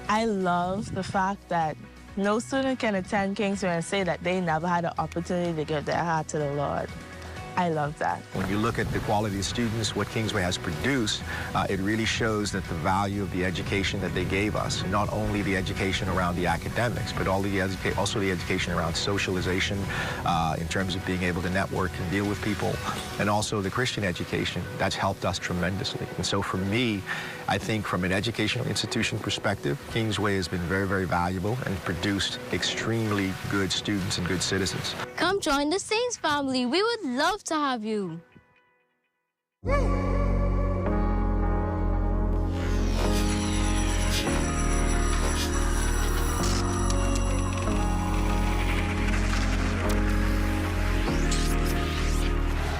I love the fact that no student can attend Kingsway and say that they never had an opportunity to give their heart to the Lord. I love that. When you look at the quality of students, what Kingsway has produced, it really shows that the value of the education that they gave us, not only the education around the academics, but also the education around socialization in terms of being able to network and deal with people, and also the Christian education. That's helped us tremendously. And so for me, I think from an educational institution perspective, Kingsway has been very, very valuable and produced extremely good students and good citizens. Come join the Saints family. We would love to have you.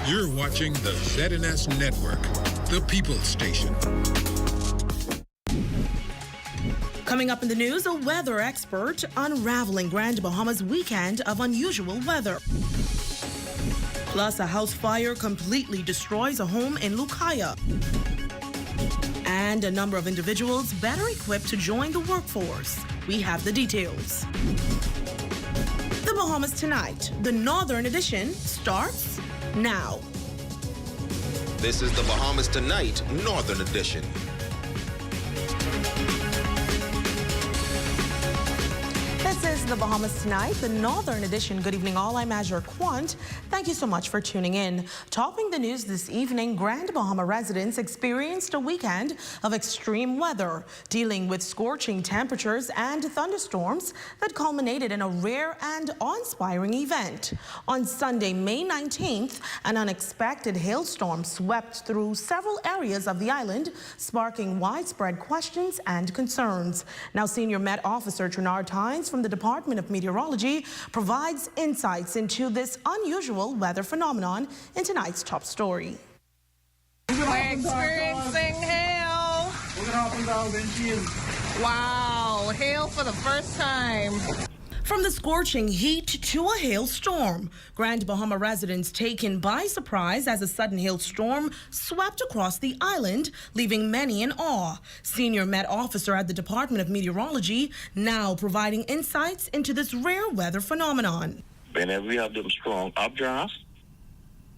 You're watching the ZNS Network, the People's Station. Coming up in the news, a weather expert unraveling Grand Bahama's weekend of unusual weather. Plus, a house fire completely destroys a home in Lucaya. And a number of individuals better equipped to join the workforce. We have the details. The Bahamas Tonight, the Northern Edition, starts now. This is the Bahamas Tonight, Northern Edition. This is the Bahamas Tonight, the Northern Edition. Good evening, all. I'm Azure Quant. Thank you so much for tuning in. Topping the news this evening, Grand Bahama residents experienced a weekend of extreme weather, dealing with scorching temperatures and thunderstorms that culminated in a rare and awe-inspiring event. On Sunday, May 19th, an unexpected hailstorm swept through several areas of the island, sparking widespread questions and concerns. Now, Senior Met Officer Trinard Tynes from the Department of Meteorology provides insights into this unusual weather phenomenon in tonight's top story. We're experiencing hail. Wow, hail for the first time. From the scorching heat to a hailstorm, Grand Bahama residents taken by surprise as a sudden hailstorm swept across the island, leaving many in awe. Senior Met Officer at the Department of Meteorology now providing insights into this rare weather phenomenon. Whenever we have them strong updrafts,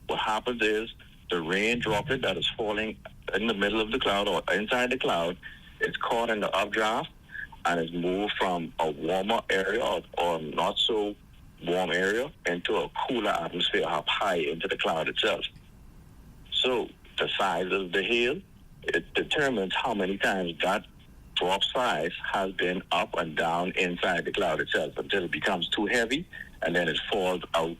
what happens is the rain droplet that is falling in the middle of the cloud or inside the cloud is caught in the updraft and is moved from a warmer area or not so warm area into a cooler atmosphere up high into the cloud itself. So the size of the hail, it determines how many times that drop size has been up and down inside the cloud itself until it becomes too heavy and then it falls out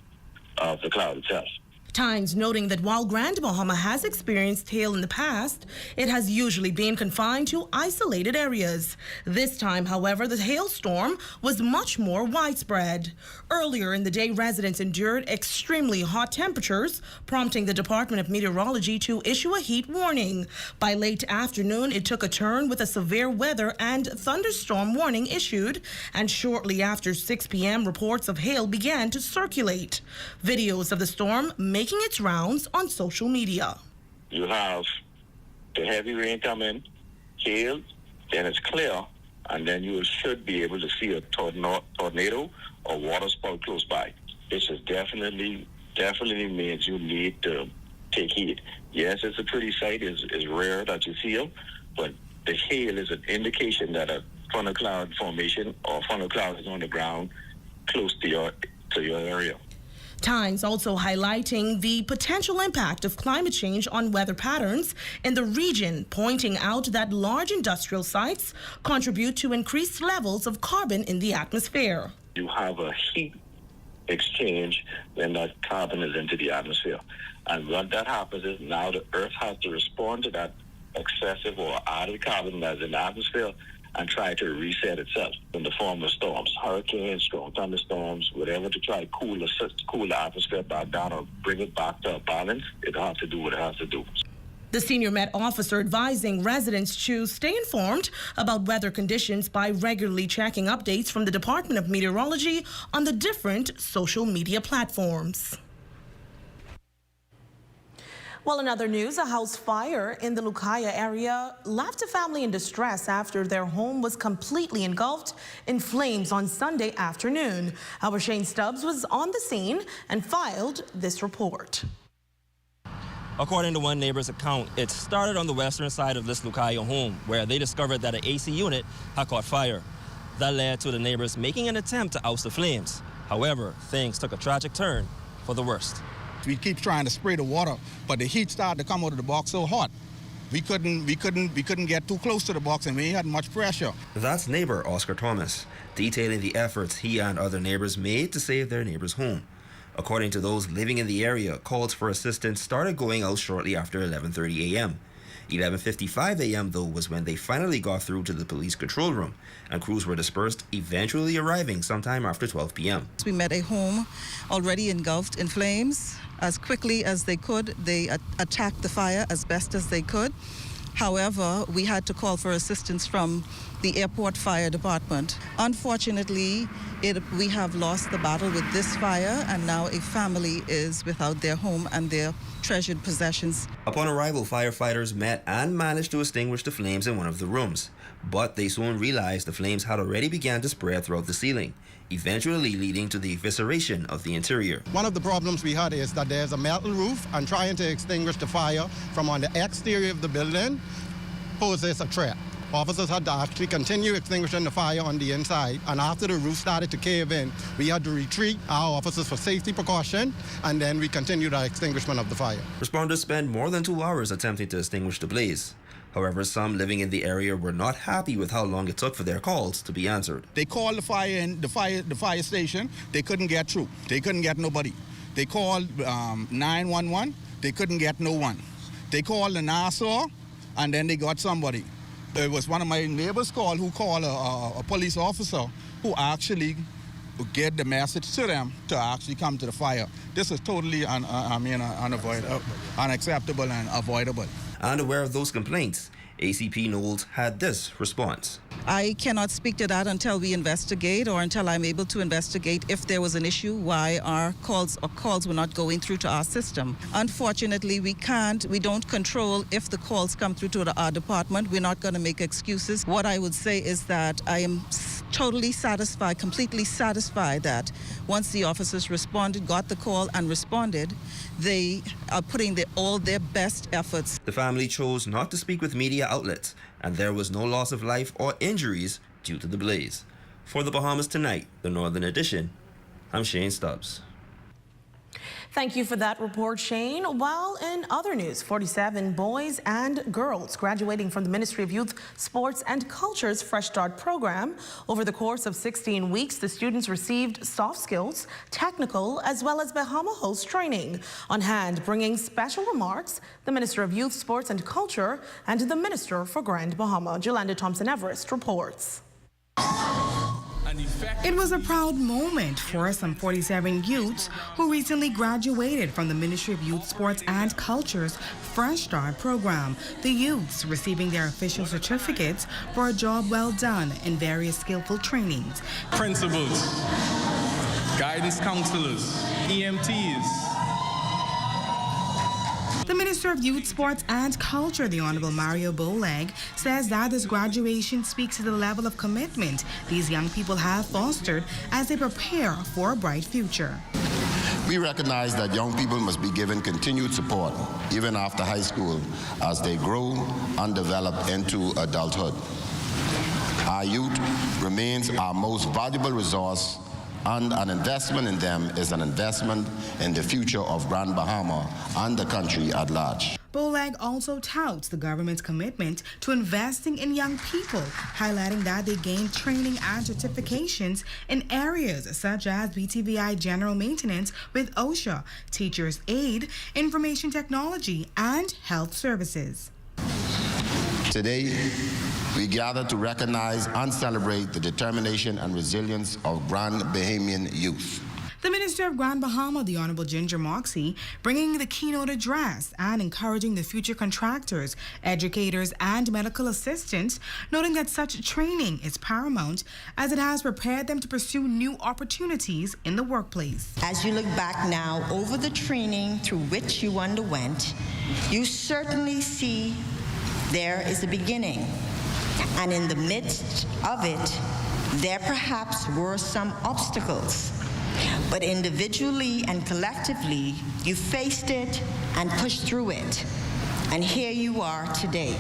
of the cloud itself. Tynes noting that while Grand Bahama has experienced hail in the past, it has usually been confined to isolated areas. This time, however, the hailstorm was much more widespread. Earlier in the day, residents endured extremely hot temperatures, prompting the Department of Meteorology to issue a heat warning. By late afternoon, it took a turn with a severe weather and thunderstorm warning issued, and shortly after 6 p.m., reports of hail began to circulate. Videos of the storm making its rounds on social media. You have the heavy rain coming, hail, then it's clear, and then you should be able to see a tornado or water spout close by. This is definitely means you need to take heed. Yes, it's a pretty sight. It's rare that you see them, but the hail is an indication that a funnel cloud formation or funnel cloud is on the ground close to your area. Tynes also highlighting the potential impact of climate change on weather patterns in the region, pointing out that large industrial sites contribute to increased levels of carbon in the atmosphere. You have a heat exchange when that carbon is into the atmosphere. And what that happens is now the Earth has to respond to that excessive or added carbon that's in the atmosphere and try to reset itself in the form of storms, hurricanes, strong thunderstorms, whatever, to try to cool the atmosphere back down or bring it back to a balance. It'll have to do what it has to do. The Senior Met Officer advising residents to stay informed about weather conditions by regularly checking updates from the Department of Meteorology on the different social media platforms. Well, in other news, a house fire in the Lucaya area left a family in distress after their home was completely engulfed in flames on Sunday afternoon. Our Shane Stubbs was on the scene and filed this report. According to one neighbor's account, it started on the western side of this Lucaya home, where they discovered that an AC unit had caught fire. That led to the neighbors making an attempt to oust the flames. However, things took a tragic turn for the worst. We keep trying to spray the water, but the heat started to come out of the box so hot. We couldn't get too close to the box, and we had much pressure. That's neighbor Oscar Thomas, detailing the efforts he and other neighbors made to save their neighbor's home. According to those living in the area, calls for assistance started going out shortly after 11:30 a.m. 11:55 a.m. though was when they finally got through to the police control room, and crews were dispersed, eventually arriving sometime after 12 p.m. We met a home already engulfed in flames. As quickly as they could, they attacked the fire as best as they could. However, we had to call for assistance from the airport fire department. Unfortunately, we have lost the battle with this fire, and now a family is without their home and their treasured possessions. Upon arrival, firefighters met and managed to extinguish the flames in one of the rooms. But they soon realized the flames had already begun to spread throughout the ceiling, eventually leading to the evisceration of the interior. One of the problems we had is that there's a metal roof, and trying to extinguish the fire from on the exterior of the building poses a threat. Officers had to actually continue extinguishing the fire on the inside, and after the roof started to cave in, we had to retreat our officers for safety precaution, and then we continued our extinguishment of the fire. Responders spent more than 2 hours attempting to extinguish the blaze. However, some living in the area were not happy with how long it took for their calls to be answered. They called the fire station. They couldn't get through. They couldn't get nobody. They called 911. They couldn't get no one. They called the Nassau, and then they got somebody. It was one of my neighbors who called a police officer who actually get the message to them to actually come to the fire. This is totally unacceptable and avoidable. And aware of those complaints, ACP Knowles had this response. I cannot speak to that until we investigate, or until I'm able to investigate if there was an issue why our calls were not going through to our system. Unfortunately, we don't control if the calls come through to our department. We're not going to make excuses. What I would say is that I am totally satisfied, completely satisfied that once the officers responded, got the call and responded, they are putting all their best efforts. The family chose not to speak with media outlets, and there was no loss of life or injuries due to the blaze. For the Bahamas Tonight, the Northern Edition, I'm Shane Stubbs. Thank you for that report, Shane. While in other news, 47 boys and girls graduating from the Ministry of Youth, Sports and Culture's Fresh Start program. Over the course of 16 weeks, the students received soft skills, technical, as well as Bahama host training. On hand, bringing special remarks, the Minister of Youth, Sports and Culture and the Minister for Grand Bahama. Jolanda Thompson-Everest reports. It was a proud moment for some 47 youths who recently graduated from the Ministry of Youth, Sports and Culture's Fresh Start program. The youths receiving their official certificates for a job well done in various skillful trainings. Principals, guidance counselors, EMTs. The Minister of Youth, Sports and Culture, the Honorable Mario Boleg, says that this graduation speaks to the level of commitment these young people have fostered as they prepare for a bright future. We recognize that young people must be given continued support, even after high school, as they grow and develop into adulthood. Our youth remains our most valuable resource, and an investment in them is an investment in the future of Grand Bahama and the country at large. Boleg also touts the government's commitment to investing in young people, highlighting that they gain training and certifications in areas such as BTVI general maintenance with OSHA, teachers' aid, information technology, and health services. Today, we gather to recognize and celebrate the determination and resilience of Grand Bahamian youth. The Minister of Grand Bahama, the Honorable Ginger Moxie, bringing the keynote address and encouraging the future contractors, educators, and medical assistants, noting that such training is paramount as it has prepared them to pursue new opportunities in the workplace. As you look back now over the training through which you underwent, you certainly see there is a beginning, and in the midst of it, there perhaps were some obstacles. But individually and collectively, you faced it and pushed through it. And here you are today.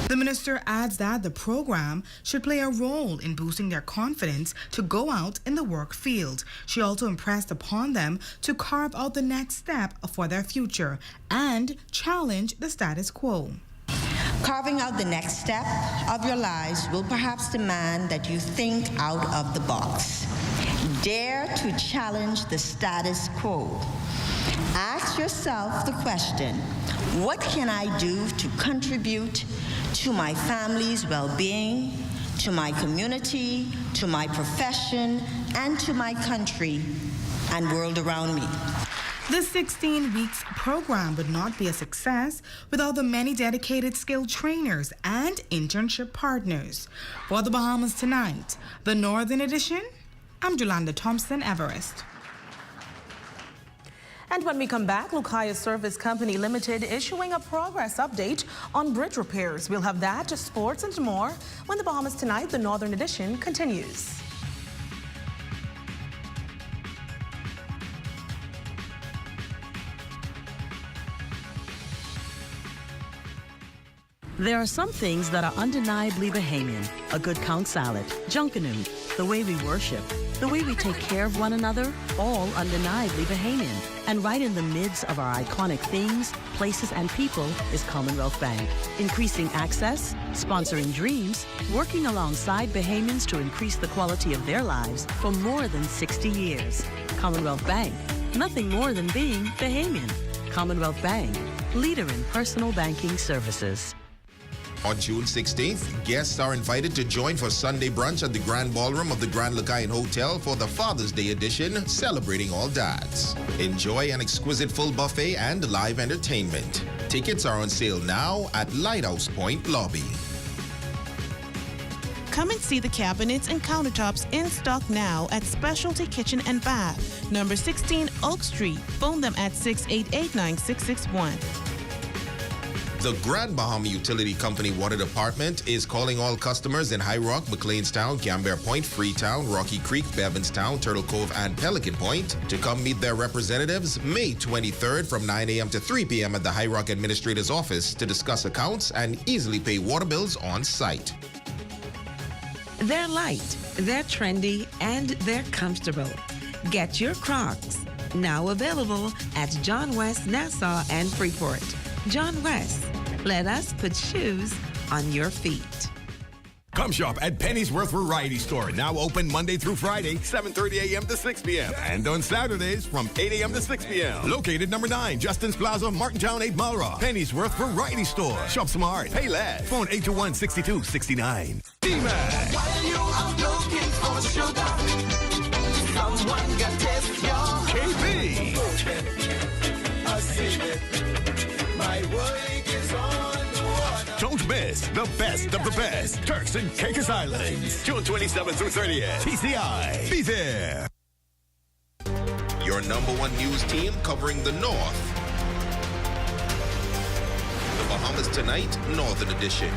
The minister adds that the program should play a role in boosting their confidence to go out in the work field. She also impressed upon them to carve out the next step for their future and challenge the status quo. Carving out the next step of your lives will perhaps demand that you think out of the box. Dare to challenge the status quo. Ask yourself the question, what can I do to contribute to my family's well-being, to my community, to my profession, and to my country and world around me? The 16 weeks program would not be a success without the many dedicated skilled trainers and internship partners. For the Bahamas Tonight, the Northern Edition, I'm Jolanda Thompson Everest. And when we come back, Lucaya Service Company Limited issuing a progress update on bridge repairs. We'll have that, sports, and more when the Bahamas Tonight, the Northern Edition, continues. There are some things that are undeniably Bahamian. A good count salad, junkanoo, the way we worship, the way we take care of one another, all undeniably Bahamian. And right in the midst of our iconic things, places, and people is Commonwealth Bank. Increasing access, sponsoring dreams, working alongside Bahamians to increase the quality of their lives for more than 60 years. Commonwealth Bank, nothing more than being Bahamian. Commonwealth Bank, leader in personal banking services. On June 16th, guests are invited to join for Sunday brunch at the Grand Ballroom of the Grand Lucayan Hotel for the Father's Day edition, celebrating all dads. Enjoy an exquisite full buffet and live entertainment. Tickets are on sale now at Lighthouse Point Lobby. Come and see the cabinets and countertops in stock now at Specialty Kitchen and Bath, number 16 Oak Street. Phone them at 688-9661. The Grand Bahama Utility Company Water Department is calling all customers in High Rock, McLeanstown, Gambier Point, Freetown, Rocky Creek, Bevanstown, Turtle Cove, and Pelican Point to come meet their representatives May 23rd from 9 a.m. to 3 p.m. at the High Rock Administrator's Office to discuss accounts and easily pay water bills on site. They're light, they're trendy, and they're comfortable. Get your Crocs, now available at John West, Nassau, and Freeport. John West, let us put shoes on your feet. Come shop at Pennyworth Variety Store, now open Monday through Friday, 7:30 a.m. to 6 p.m. and on Saturdays from 8 a.m. to 6 p.m. Located number 9, Justin's Plaza, Martintown, 8 Mile Rock. Pennyworth Variety Store. Shop smart, pay less. Phone 821-6269. D-Mac. While you are looking for sugar, someone got test your KB. I see it. My work is on the water. Don't miss the best of the best. Turks and Caicos Islands. June 27th through 30th. TCI. Be there. Your number one news team covering the North. The Bahamas Tonight, Northern Edition.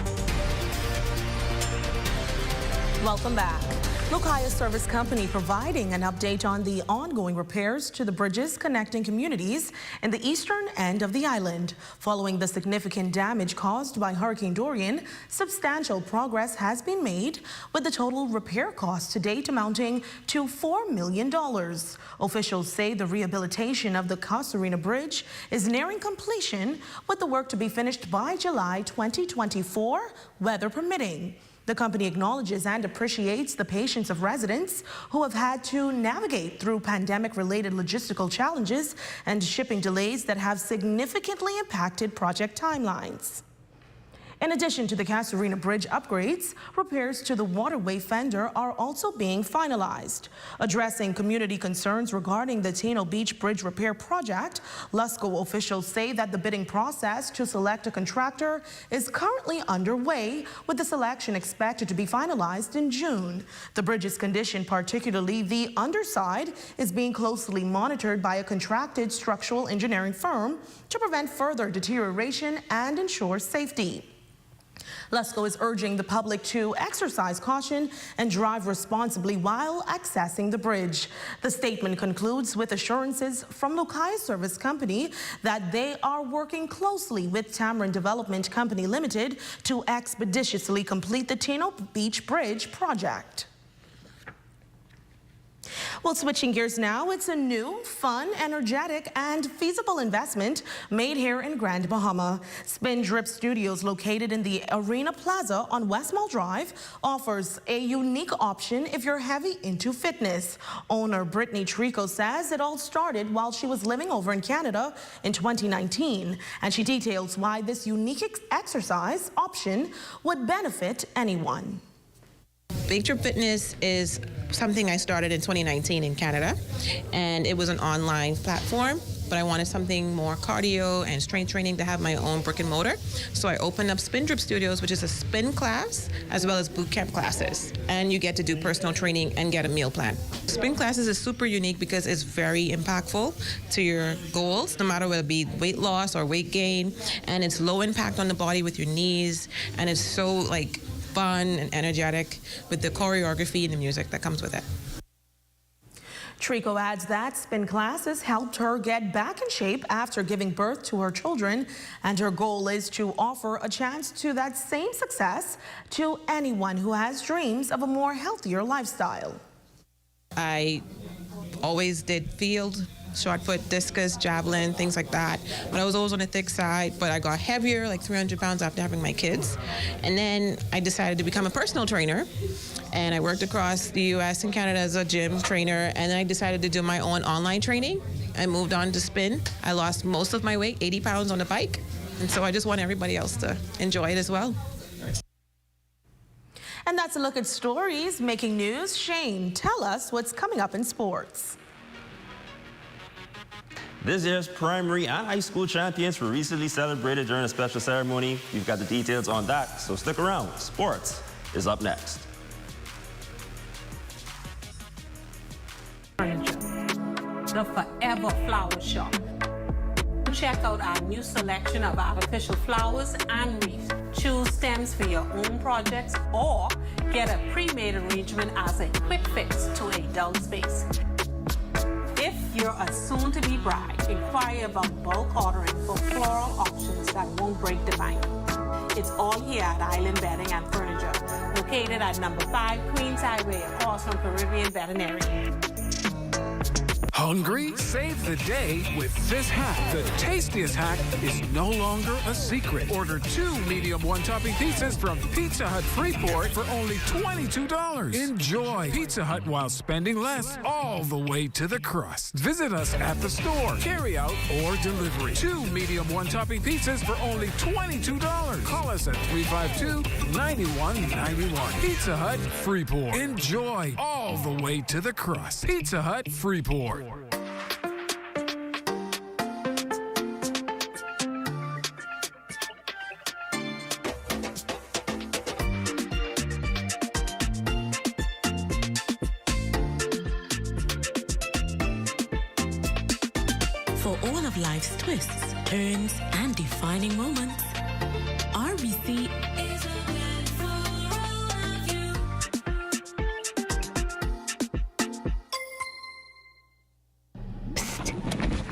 Welcome back. Lucaya Service Company providing an update on the ongoing repairs to the bridges connecting communities in the eastern end of the island. Following the significant damage caused by Hurricane Dorian, substantial progress has been made, with the total repair cost to date amounting to $4 million. Officials say the rehabilitation of the Casuarina Bridge is nearing completion, with the work to be finished by July 2024, weather permitting. The company acknowledges and appreciates the patience of residents who have had to navigate through pandemic-related logistical challenges and shipping delays that have significantly impacted project timelines. In addition to the Casuarina Bridge upgrades, repairs to the waterway fender are also being finalized. Addressing community concerns regarding the Tino Beach Bridge repair project, Lusco officials say that the bidding process to select a contractor is currently underway, with the selection expected to be finalized in June. The bridge's condition, particularly the underside, is being closely monitored by a contracted structural engineering firm to prevent further deterioration and ensure safety. Lusco is urging the public to exercise caution and drive responsibly while accessing the bridge. The statement concludes with assurances from Lucaya Service Company that they are working closely with Tamarind Development Company Limited to expeditiously complete the Tino Beach Bridge project. Well, switching gears now, it's a new, fun, energetic, and feasible investment made here in Grand Bahama. Spin Drip Studios, located in the Arena Plaza on West Mall Drive, offers a unique option if you're heavy into fitness. Owner Brittany Trico says it all started while she was living over in Canada in 2019, and she details why this unique exercise option would benefit anyone. Big Trip Fitness is something I started in 2019 in Canada, and it was an online platform, but I wanted something more cardio and strength training to have my own brick and mortar. So I opened up Spin Drip Studios, which is a spin class, as well as boot camp classes. And you get to do personal training and get a meal plan. Spin classes is super unique because it's very impactful to your goals, no matter whether it be weight loss or weight gain. And it's low impact on the body with your knees, and it's so like fun and energetic with the choreography and the music that comes with it. Trico adds that spin classes helped her get back in shape after giving birth to her children, and her goal is to offer a chance to that same success to anyone who has dreams of a more healthier lifestyle. I always did field, short put, discus, javelin, things like that. But I was always on the thick side, but I got heavier, like 300 pounds after having my kids. And then I decided to become a personal trainer. And I worked across the US and Canada as a gym trainer. And then I decided to do my own online training. I moved on to spin. I lost most of my weight, 80 pounds on the bike. And so I just want everybody else to enjoy it as well. And that's a look at stories making news. Shane, tell us what's coming up in sports. This year's primary and high school champions were recently celebrated during a special ceremony. We've got the details on that, so stick around. Sports is up next. The Forever Flower Shop. Check out our new selection of artificial flowers and wreaths. Choose stems for your own projects or get a pre-made arrangement as a quick fix to a dull space. If you're a soon-to-be bride, inquire about bulk ordering for floral options that won't break the bank. It's all here at Island Bedding and Furniture, located at number 5 Queens Highway, across from Caribbean Veterinary. Hungry? Save the day with this hack. The tastiest hack is no longer a secret. Order 2 medium one-topping pizzas from Pizza Hut Freeport for only $22. Enjoy Pizza Hut while spending less all the way to the crust. Visit us at the store, carry out, or delivery. 2 medium one-topping pizzas for only $22. Call us at 352-9191. Pizza Hut Freeport. Enjoy all the way to the crust. Pizza Hut Freeport. For all of life's twists, turns, and defining moments, RBC is for all of you.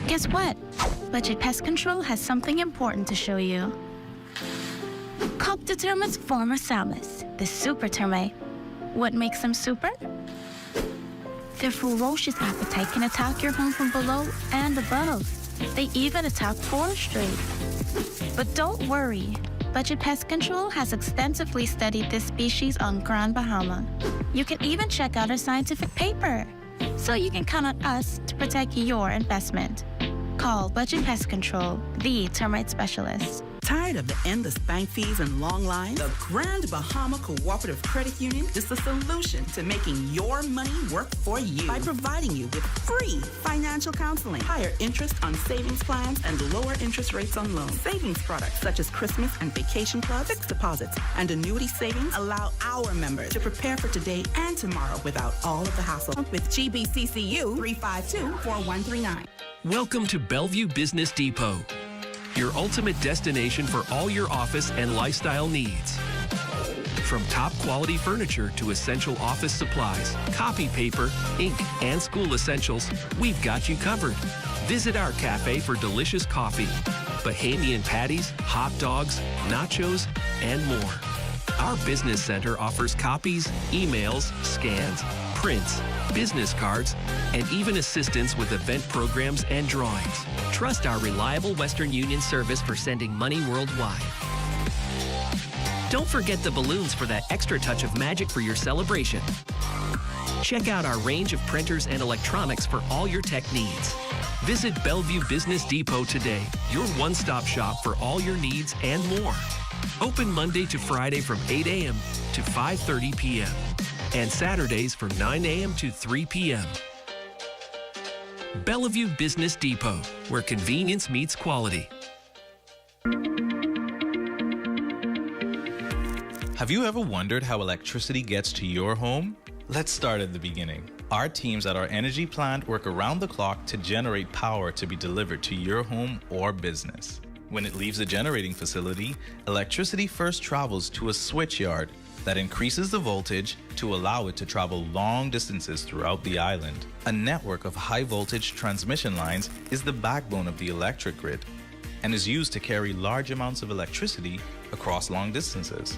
Guess what? Budget Pest Control has something important to show you. Coq de termites formisalis, the super termite. What makes them super? Their ferocious appetite can attack your home from below and above. They even attack forestry. But don't worry. Budget Pest Control has extensively studied this species on Grand Bahama. You can even check out our scientific paper. So you can count on us to protect your investment. Call Budget Pest Control, the termite specialist. Tired of the endless bank fees and long lines? The Grand Bahama Cooperative Credit Union is the solution to making your money work for you by providing you with free financial counseling, higher interest on savings plans, and lower interest rates on loans. Savings products such as Christmas and vacation clubs, fixed deposits, and annuity savings allow our members to prepare for today and tomorrow without all of the hassle. With GBCCU 352-4139. Welcome to Bellevue Business Depot, your ultimate destination for all your office and lifestyle needs. From top quality furniture to essential office supplies, copy paper, ink, and school essentials, we've got you covered. Visit our cafe for delicious coffee, Bahamian patties, hot dogs, nachos, and more. Our business center offers copies, emails, scans, prints, business cards, and even assistance with event programs and drawings. Trust our reliable Western Union service for sending money worldwide. Don't forget the balloons for that extra touch of magic for your celebration. Check out our range of printers and electronics for all your tech needs. Visit Bellevue Business Depot today, your one-stop shop for all your needs and more. Open Monday to Friday from 8 a.m. to 5:30 p.m. and Saturdays from 9 a.m. to 3 p.m. Bellevue Business Depot, where convenience meets quality. Have you ever wondered how electricity gets to your home? Let's start at the beginning. Our teams at our energy plant work around the clock to generate power to be delivered to your home or business. When it leaves the generating facility, electricity first travels to a switch yard that increases the voltage to allow it to travel long distances throughout the island. A network of high voltage transmission lines is the backbone of the electric grid and is used to carry large amounts of electricity across long distances.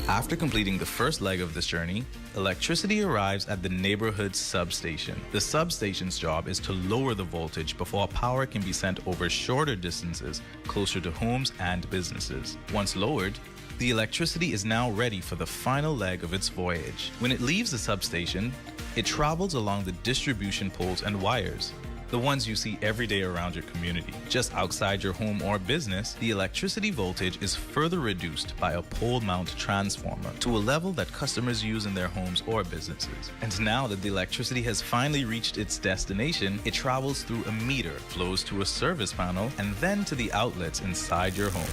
After completing the first leg of this journey, electricity arrives at the neighborhood substation. The substation's job is to lower the voltage before power can be sent over shorter distances closer to homes and businesses. Once lowered, the electricity is now ready for the final leg of its voyage. When it leaves the substation, it travels along the distribution poles and wires, the ones you see every day around your community. Just outside your home or business, the electricity voltage is further reduced by a pole mount transformer to a level that customers use in their homes or businesses. And now that the electricity has finally reached its destination, it travels through a meter, flows to a service panel, and then to the outlets inside your home.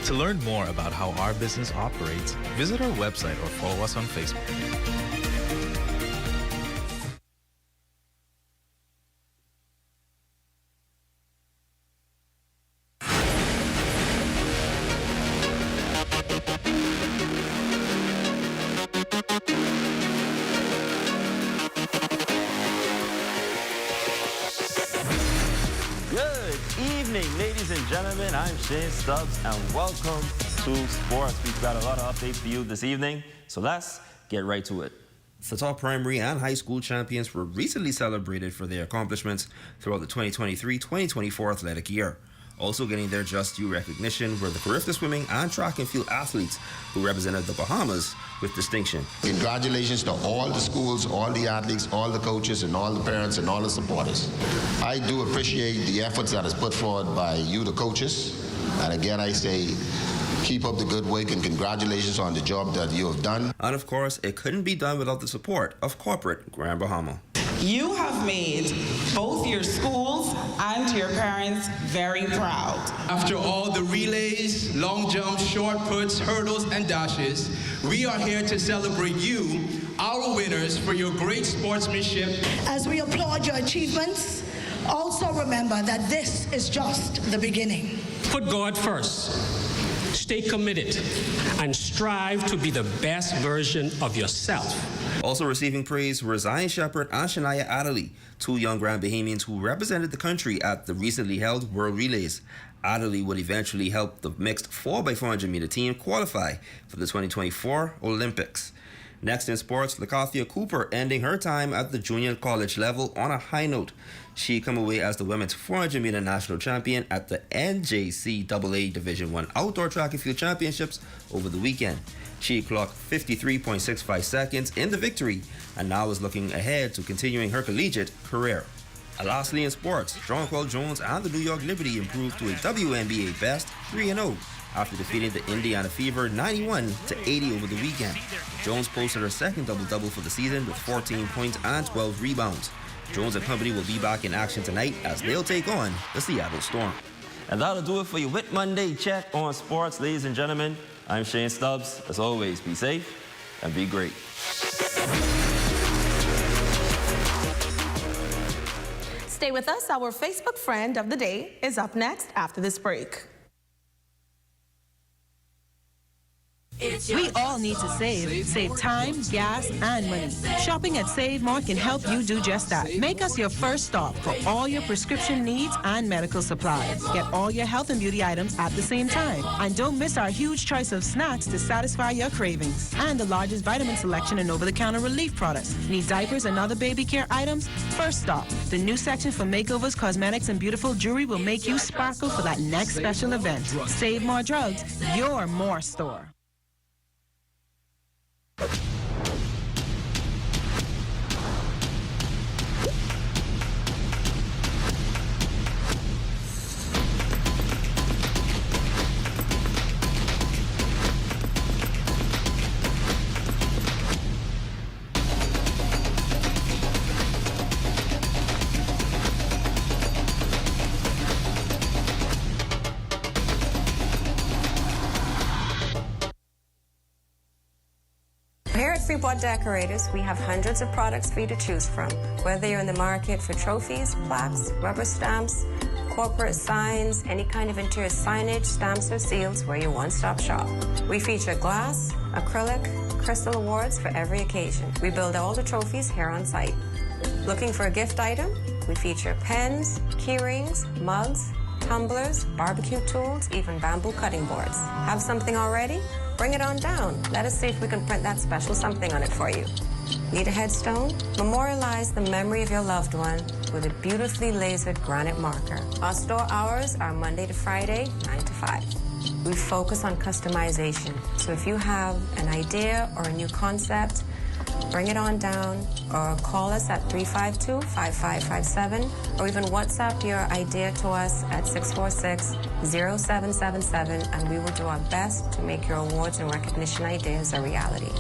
To learn more about how our business operates, visit our website or follow us on Facebook. Gentlemen, I'm Shane Stubbs, and welcome to Sports. We've got a lot of updates for you this evening, so let's get right to it. The top primary and high school champions were recently celebrated for their accomplishments throughout the 2023-2024 athletic year. Also getting their just due recognition were the Carifta swimming and track and field athletes who represented the Bahamas with distinction. Congratulations to all the schools, all the athletes, all the coaches, and all the parents, and all the supporters. I do appreciate the efforts that is put forward by you, the coaches. And again, I say, keep up the good work and congratulations on the job that you have done. And of course, it couldn't be done without the support of corporate Grand Bahama. You have made both your schools and your parents very proud. After all the relays, long jumps, short puts, hurdles, and dashes, we are here to celebrate you, our winners, for your great sportsmanship. As we applaud your achievements, also remember that this is just the beginning. Put God first. Stay committed and strive to be the best version of yourself. Also receiving praise were Zion Shepherd and Shania Adderley, two young Grand Bahamians who represented the country at the recently held World Relays. Adderley would eventually help the mixed 4x400 meter team qualify for the 2024 Olympics. Next in sports, Lakathia Cooper ending her time at the junior college level on a high note. She come away as the women's 400 meter national champion at the NJCAA Division I Outdoor Track and Field Championships over the weekend. She clocked 53.65 seconds in the victory and now is looking ahead to continuing her collegiate career. And lastly, in sports, Jonquil Jones and the New York Liberty improved to a WNBA best 3-0 after defeating the Indiana Fever 91-80 over the weekend. Jones posted her second double-double for the season with 14 points and 12 rebounds. Jones and company will be back in action tonight as they'll take on the Seattle Storm. And that'll do it for your Whit Monday check on sports, ladies and gentlemen. I'm Shane Stubbs. As always, be safe and be great. Stay with us. Our Facebook friend of the day is up next after this break. We all need to save. Save time, gas, and money. Shopping at Save More can help you do just that. Make us your first stop for all your prescription needs and medical supplies. Get all your health and beauty items at the same time. And don't miss our huge choice of snacks to satisfy your cravings. And the largest vitamin selection and over-the-counter relief products. Need diapers and other baby care items? First stop. The new section for makeovers, cosmetics, and beautiful jewelry will make you sparkle for that next special event. Save More Drugs, your more store. Here at Freeport Decorators, we have hundreds of products for you to choose from. Whether you're in the market for trophies, plaques, rubber stamps, corporate signs, any kind of interior signage, stamps, or seals, we're your one-stop shop. We feature glass, acrylic, crystal awards for every occasion. We build all the trophies here on site. Looking for a gift item? We feature pens, key rings, mugs, tumblers, barbecue tools, even bamboo cutting boards. Have something already? Bring it on down. Let us see if we can print that special something on it for you. Need a headstone? Memorialize the memory of your loved one with a beautifully lasered granite marker. Our store hours are Monday to Friday, 9 to 5. We focus on customization. So if you have an idea or a new concept, bring it on down or call us at 352-5557 or even WhatsApp your idea to us at 646-0777 and we will do our best to make your awards and recognition ideas a reality.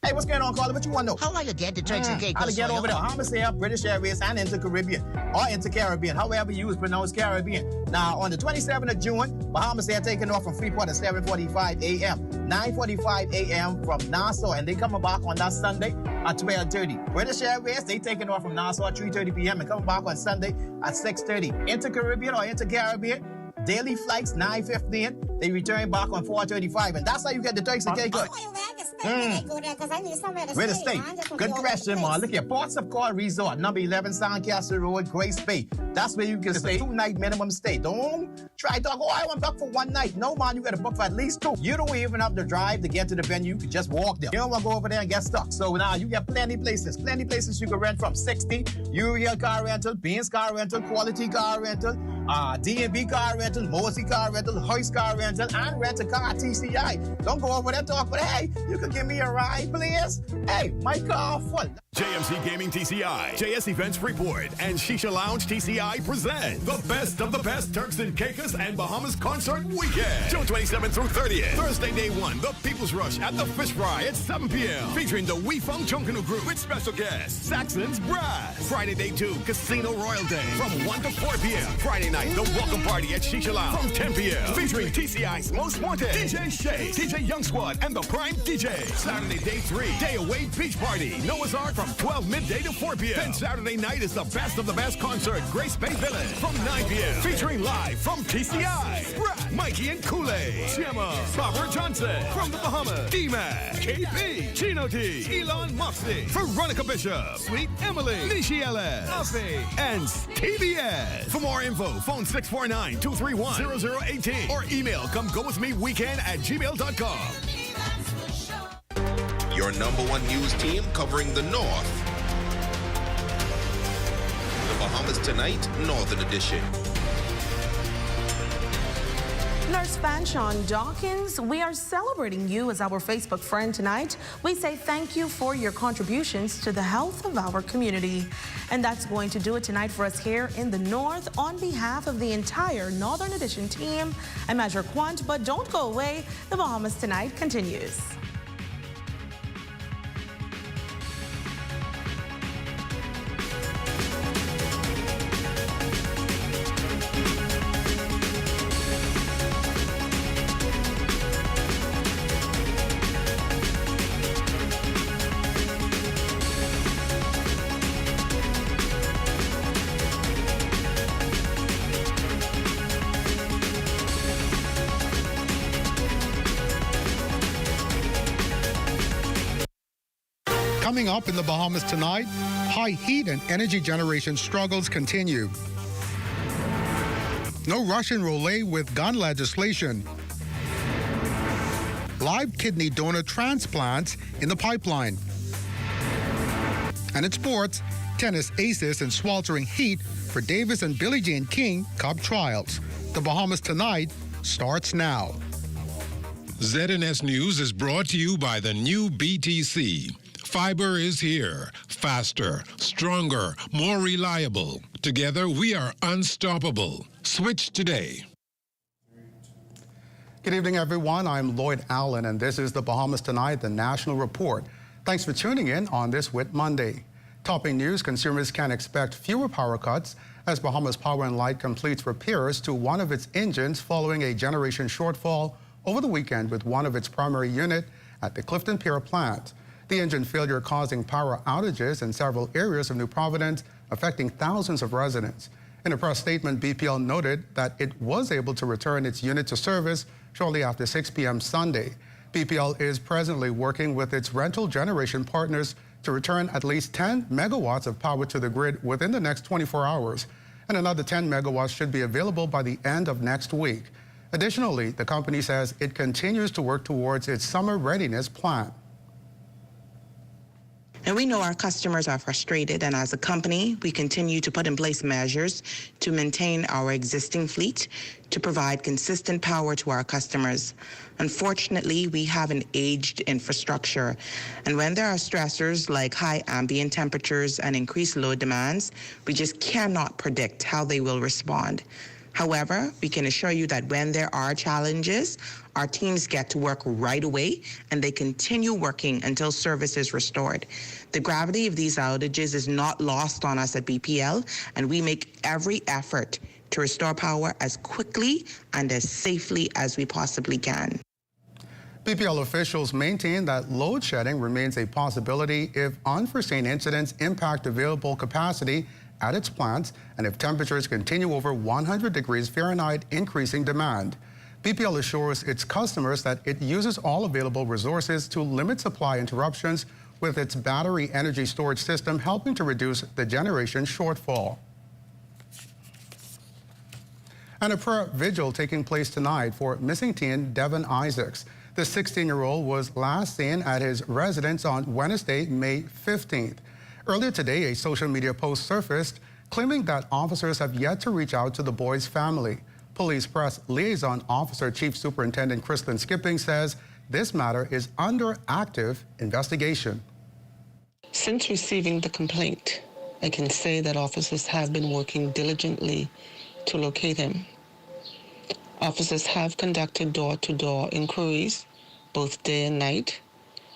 Hey, what's going on, Carla? What you want to know? How are you get the Turks and Caicos? How to get over there? Bahama Air, British Airways, and Inter-Caribbean, or Inter-Caribbean, however you pronounce Caribbean. Now, on the 27th of June, Bahama Air taking off from Freeport at 7:45 a.m., 9:45 a.m. from Nassau, and they coming back on that Sunday at 12:30. British Airways, they taking off from Nassau at 3:30 p.m. and coming back on Sunday at 6:30. Inter-Caribbean or Inter-Caribbean, daily flights 9:15. They return back on 4:35, and that's how you get the Turks and Caicos. Where to stay? Good question, man. Look here, Ports of Call Resort, number 11 Sandcastle Road, Grace Bay. That's where you can stay. 2-night minimum stay. Don't try to go, I want to book for 1 night. No, man, you got to book for at least 2. You don't even have to drive to get to the venue. You can just walk there. You don't want to go over there and get stuck. So now you get plenty places you can rent from 60. Uriel car rental, Beans car rental, Quality car rental, D&B car rental, Mosey car rental, Hoist car rental, and rent a car at TCI. Don't go over there and talk, but hey, you can give me a ride, please. Hey, my car full. JMC Gaming TCI, JS Events Freeport, and Shisha Lounge TCI present the best of the best Turks and Caicos and Bahamas concert weekend. June 27th through 30th. Thursday, day 1, the People's Rush at the Fish Fry at 7 p.m. Featuring the We Funk Chunkanu Group with special guests, Saxon's Brass. Friday, day 2, Casino Royal Day from 1 to 4 p.m. Friday night, the Welcome Party at Shisha Lounge from 10 p.m. Featuring TCI's Most Wanted, DJ Shay, DJ Young Squad, and the Prime DJ. Saturday, day 3, Day Away Beach Party. Noah's Ark from 12 midday to 4 p.m. Then Saturday night is the best of the best concert, Grace Bay Village from 9 p.m. Featuring live from TCI, Brad, Mikey and Kool-Aid, Gemma, Barbara Johnson from the Bahamas, D-Mac, KP, Chino T, Elon Moxley, Veronica Bishop, Sweet Emily, Nishi Ellis, Afi, and Stevie S. For more info, phone 649-231-0018 or email comegowithmeweekend@gmail.com. Your number 1 news team covering the North. The Bahamas Tonight, Northern Edition. Bears fan Sean Dawkins, we are celebrating you as our Facebook friend tonight. We say thank you for your contributions to the health of our community. And that's going to do it tonight for us here in the North. On behalf of the entire Northern Edition team, I'm Azure Quant, but don't go away. The Bahamas Tonight continues. Coming up in the Bahamas tonight, high heat and energy generation struggles continue. No Russian roulette with gun legislation. Live kidney donor transplants in the pipeline. And in sports, tennis aces in sweltering heat for Davis and Billie Jean King Cup trials. The Bahamas tonight starts now. ZNS News is brought to you by the new BTC. Fiber is here. Faster, stronger, more reliable. Together, we are unstoppable. Switch today. Good evening, everyone. I'm Lloyd Allen, and this is the Bahamas Tonight, the National Report. Thanks for tuning in on this Whit Monday. Topping news, consumers can expect fewer power cuts as Bahamas Power and Light completes repairs to one of its engines following a generation shortfall over the weekend with one of its primary unit at the Clifton Pier plant. The engine failure causing power outages in several areas of New Providence, affecting thousands of residents. In a press statement, BPL noted that it was able to return its unit to service shortly after 6 p.m. Sunday. BPL is presently working with its rental generation partners to return at least 10 megawatts of power to the grid within the next 24 hours, and another 10 megawatts should be available by the end of next week. Additionally, the company says it continues to work towards its summer readiness plan. And we know our customers are frustrated, and as a company, we continue to put in place measures to maintain our existing fleet to provide consistent power to our customers. Unfortunately, we have an aged infrastructure, and when there are stressors like high ambient temperatures and increased load demands, we just cannot predict how they will respond. However, we can assure you that when there are challenges, our teams get to work right away and they continue working until service is restored. The gravity of these outages is not lost on us at BPL, and we make every effort to restore power as quickly and as safely as we possibly can. BPL officials maintain that load shedding remains a possibility if unforeseen incidents impact available capacity at its plants and if temperatures continue over 100 degrees Fahrenheit, increasing demand. BPL assures its customers that it uses all available resources to limit supply interruptions with its battery energy storage system, helping to reduce the generation shortfall. And a prayer vigil taking place tonight for missing teen Devin Isaacs. The 16-year-old was last seen at his residence on Wednesday, May 15th. Earlier today, a social media post surfaced claiming that officers have yet to reach out to the boy's family. Police Press Liaison Officer Chief Superintendent Kristen Skipping says this matter is under active investigation. Since receiving the complaint, I can say that officers have been working diligently to locate him. Officers have conducted door-to-door inquiries, both day and night,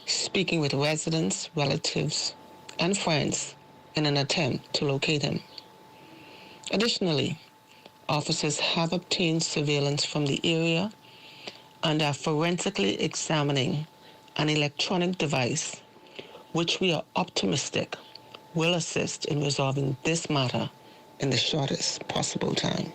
speaking with residents, relatives, and friends in an attempt to locate him. Additionally, officers have obtained surveillance from the area and are forensically examining an electronic device, which we are optimistic will assist in resolving this matter in the shortest possible time.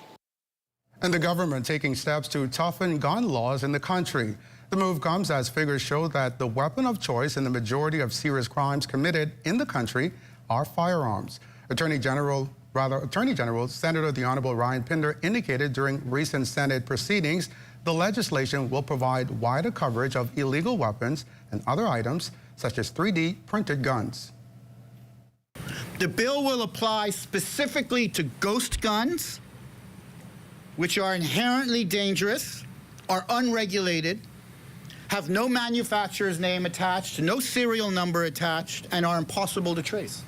And the government taking steps to toughen gun laws in the country. The move comes as figures show that the weapon of choice in the majority of serious crimes committed in the country are firearms. Attorney General Senator the Honorable Ryan Pinder indicated during recent Senate proceedings the legislation will provide wider coverage of illegal weapons and other items such as 3D printed guns. The bill will apply specifically to ghost guns, which are inherently dangerous are unregulated, have no manufacturer's name attached, no serial number attached, and are impossible to trace.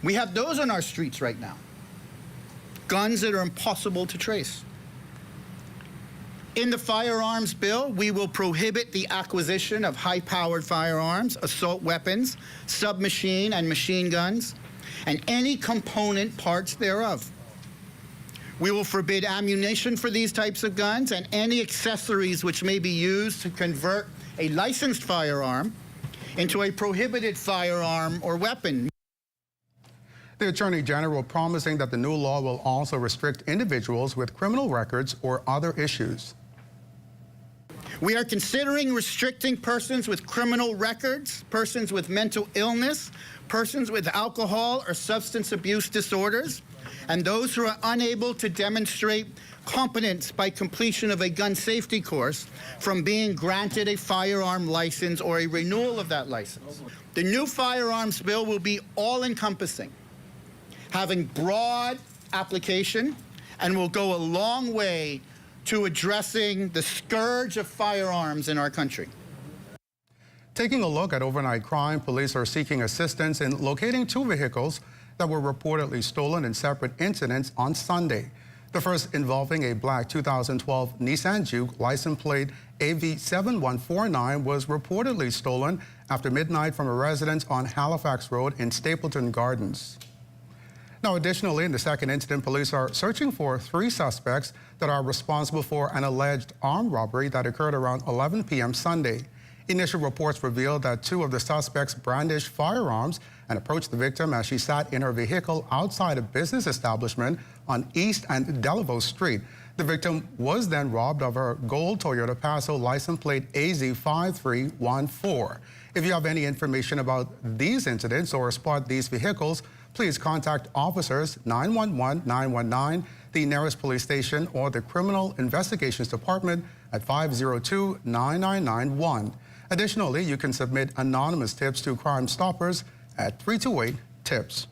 We have those on our streets right now. Guns that are impossible to trace. In the firearms bill, we will prohibit the acquisition of high-powered firearms, assault weapons, submachine and machine guns, and any component parts thereof. We will forbid ammunition for these types of guns and any accessories which may be used to convert a licensed firearm into a prohibited firearm or weapon. The Attorney General promising that the new law will also restrict individuals with criminal records or other issues. We are considering restricting persons with criminal records, persons with mental illness, persons with alcohol or substance abuse disorders, and those who are unable to demonstrate competence by completion of a gun safety course from being granted a firearm license or a renewal of that license. The new firearms bill will be all-encompassing, having broad application, and will go a long way to addressing the scourge of firearms in our country. Taking a look at overnight crime, police are seeking assistance in locating 2 vehicles that were reportedly stolen in separate incidents on Sunday. The first involving a black 2012 Nissan Juke license plate AV7149 was reportedly stolen after midnight from a residence on Halifax Road in Stapleton Gardens. Now, additionally, in the second incident, police are searching for 3 suspects that are responsible for an alleged armed robbery that occurred around 11 p.m. Sunday. Initial reports revealed that 2 of the suspects brandished firearms and approached the victim as she sat in her vehicle outside a business establishment on East and Delavo Street. The victim was then robbed of her gold Toyota Passo license plate AZ5314. If you have any information about these incidents or spot these vehicles, please contact officers 911-919, the nearest police station, or the Criminal Investigations Department at 502-9991. Additionally, you can submit anonymous tips to Crime Stoppers at 328-TIPS.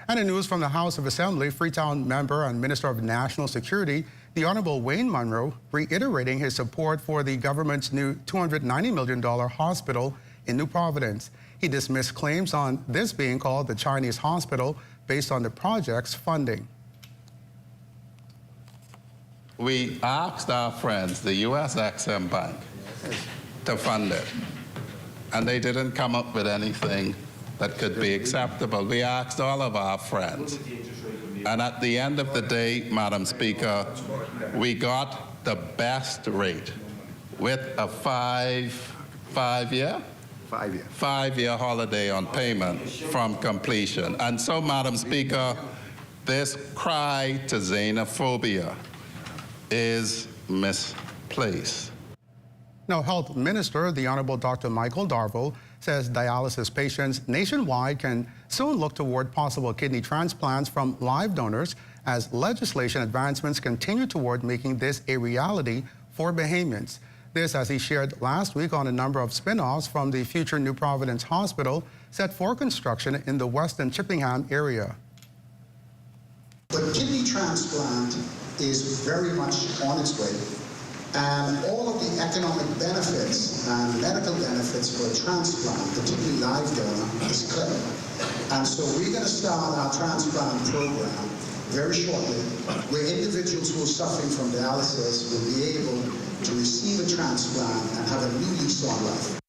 And in news from the House of Assembly, Freetown member and Minister of National Security, the Honorable Wayne Munro, reiterating his support for the government's new $290 million hospital in New Providence. He dismissed claims on this being called the Chinese hospital based on the project's funding. We asked our friends, the U.S. Exim Bank, to fund it, and they didn't come up with anything that could be acceptable. We asked all of our friends, and at the end of the day, Madam Speaker, we got the best rate with a five-year holiday on payment from completion. And so, Madam Speaker, this cry to xenophobia is misplaced. Now, Health Minister, the Honorable Dr. Michael Darville, says dialysis patients nationwide can soon look toward possible kidney transplants from live donors as legislation advancements continue toward making this a reality for Bahamians. This, as he shared last week on a number of spin-offs from the future New Providence Hospital set for construction in the Western Chippingham area. But kidney transplant is very much on its way, and all of the economic benefits and medical benefits for a transplant, particularly live donor, is clear. And so we're going to start our transplant program very shortly, where individuals who are suffering from dialysis will be able to receive a transplant and have a new lease on life.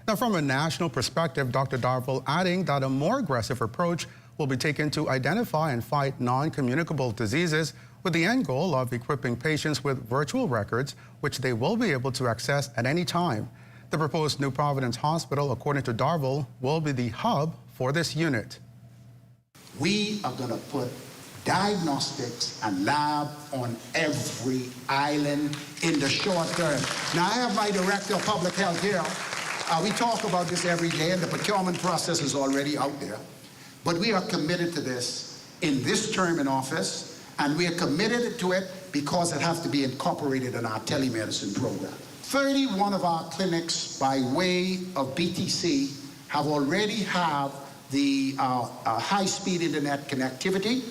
Now, from a national perspective, Dr. Darville adding that a more aggressive approach will be taken to identify and fight non-communicable diseases with the end goal of equipping patients with virtual records, which they will be able to access at any time. The proposed New Providence Hospital, according to Darville, will be the hub for this unit. We are going to put diagnostics and lab on every island in the short term. Now, I have my Director of Public Health here. We talk about this every day, and the procurement process is already out there. But we are committed to this in this term in office, and we are committed to it because it has to be incorporated in our telemedicine program. 31 of our clinics, by way of BTC, already have the high-speed internet connectivity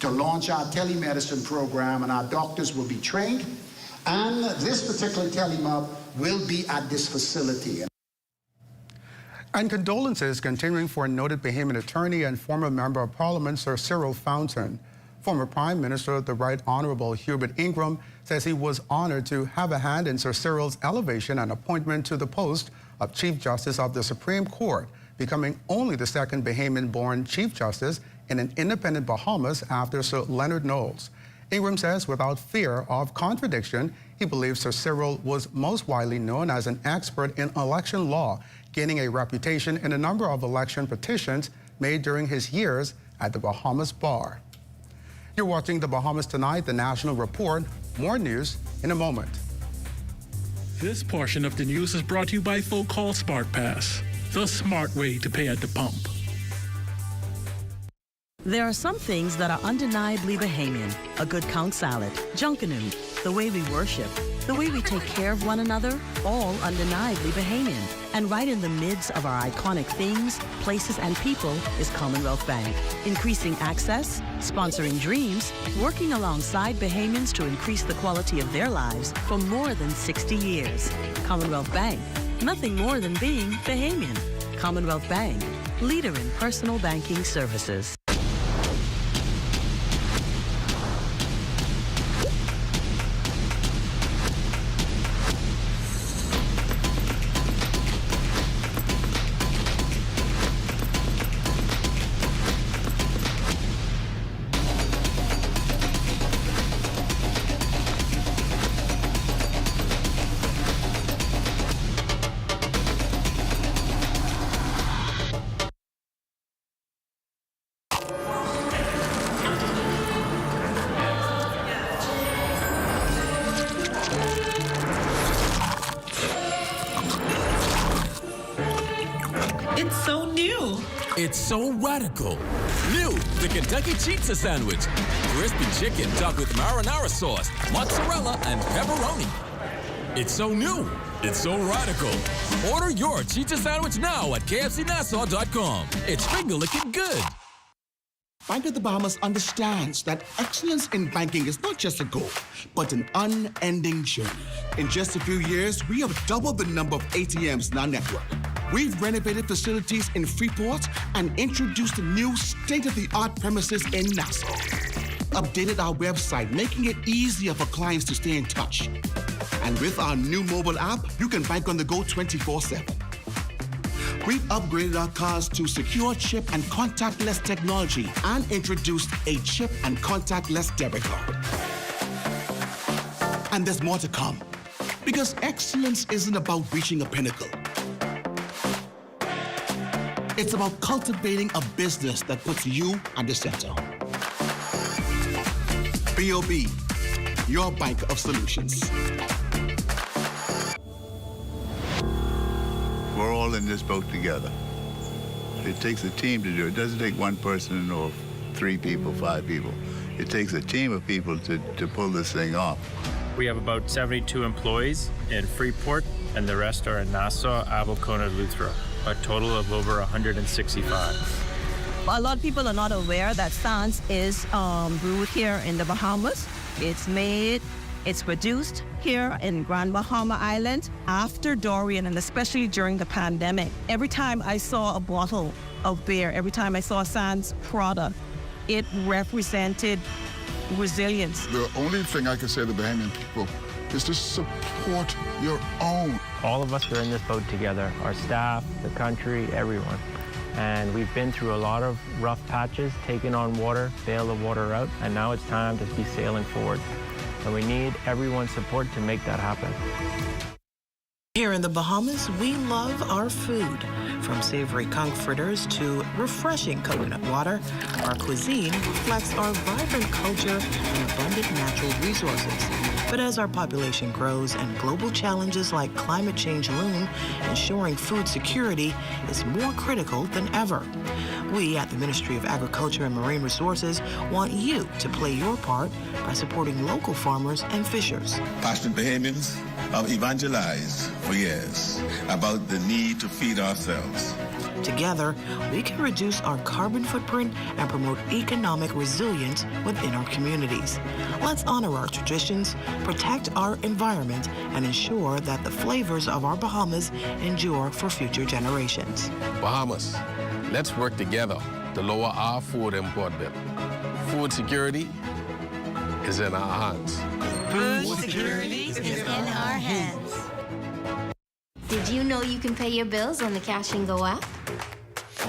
to launch our telemedicine program, and our doctors will be trained. And this particular telemed will be at this facility. And condolences continuing for noted Bahamian attorney and former Member of Parliament Sir Cyril Fountain. Former Prime Minister, the Right Honorable Hubert Ingram, says he was honored to have a hand in Sir Cyril's elevation and appointment to the post of Chief Justice of the Supreme Court, becoming only the second Bahamian-born Chief Justice in an independent Bahamas after Sir Leonard Knowles. Ingram says without fear of contradiction, he believes Sir Cyril was most widely known as an expert in election law, gaining a reputation in a number of election petitions made during his years at the Bahamas Bar. You're watching The Bahamas Tonight, the National Report. More news in a moment. This portion of the news is brought to you by Folk Call Smart Pass, the smart way to pay at the pump. There are some things that are undeniably Bahamian. A good count salad, junkanoo, the way we worship, the way we take care of one another, all undeniably Bahamian. And right in the midst of our iconic things, places, and people is Commonwealth Bank. Increasing access, sponsoring dreams, working alongside Bahamians to increase the quality of their lives for more than 60 years. Commonwealth Bank, nothing more than being Bahamian. Commonwealth Bank, leader in personal banking services. It's so radical. New, the Kentucky Pizza Sandwich. Crispy chicken topped with marinara sauce, mozzarella, and pepperoni. It's so new. It's so radical. Order your Cheetah Sandwich now at kfcnassau.com. It's finger-licking good. Bank of the Bahamas understands that excellence in banking is not just a goal, but an unending journey. In just a few years, we have doubled the number of ATMs in our network. We've renovated facilities in Freeport and introduced new state-of-the-art premises in Nassau. Updated our website, making it easier for clients to stay in touch. And with our new mobile app, you can bank on the go 24/7. We've upgraded our cards to secure chip and contactless technology and introduced a chip and contactless debit card. And there's more to come, because excellence isn't about reaching a pinnacle. It's about cultivating a business that puts you at the center. BOB, your bank of solutions. We're all in this boat together. It takes a team to do it. It doesn't take one person or 3 people, 5 people. It takes a team of people to pull this thing off. We have about 72 employees in Freeport, and the rest are in Nassau, Abelkona, Luthra. A total of over 165. A lot of people are not aware that Sans is brewed here in the Bahamas. It's made, it's produced here in Grand Bahama Island after Dorian, and especially during the pandemic. Every time I saw a bottle of beer, every time I saw a Sans product, it represented resilience. The only thing I can say to the Bahamian people is to support your own. All of us are in this boat together, our staff, the country, everyone. And we've been through a lot of rough patches, taking on water, bail the water out, and now it's time to be sailing forward. And we need everyone's support to make that happen. Here in the Bahamas, we love our food. From savory conch fritters to refreshing coconut water, our cuisine reflects our vibrant culture and abundant natural resources. But as our population grows and global challenges like climate change loom, ensuring food security is more critical than ever. We at the Ministry of Agriculture and Marine Resources want you to play your part by supporting local farmers and fishers. Passionate Bahamians have evangelized for years about the need to feed ourselves. Together, we can reduce our carbon footprint and promote economic resilience within our communities. Let's honor our traditions, protect our environment, and ensure that the flavors of our Bahamas endure for future generations. Bahamas, let's work together to lower our food import bill. Food security is in our hands. Food security is in our hands. Did you know you can pay your bills on the Cash and Go app?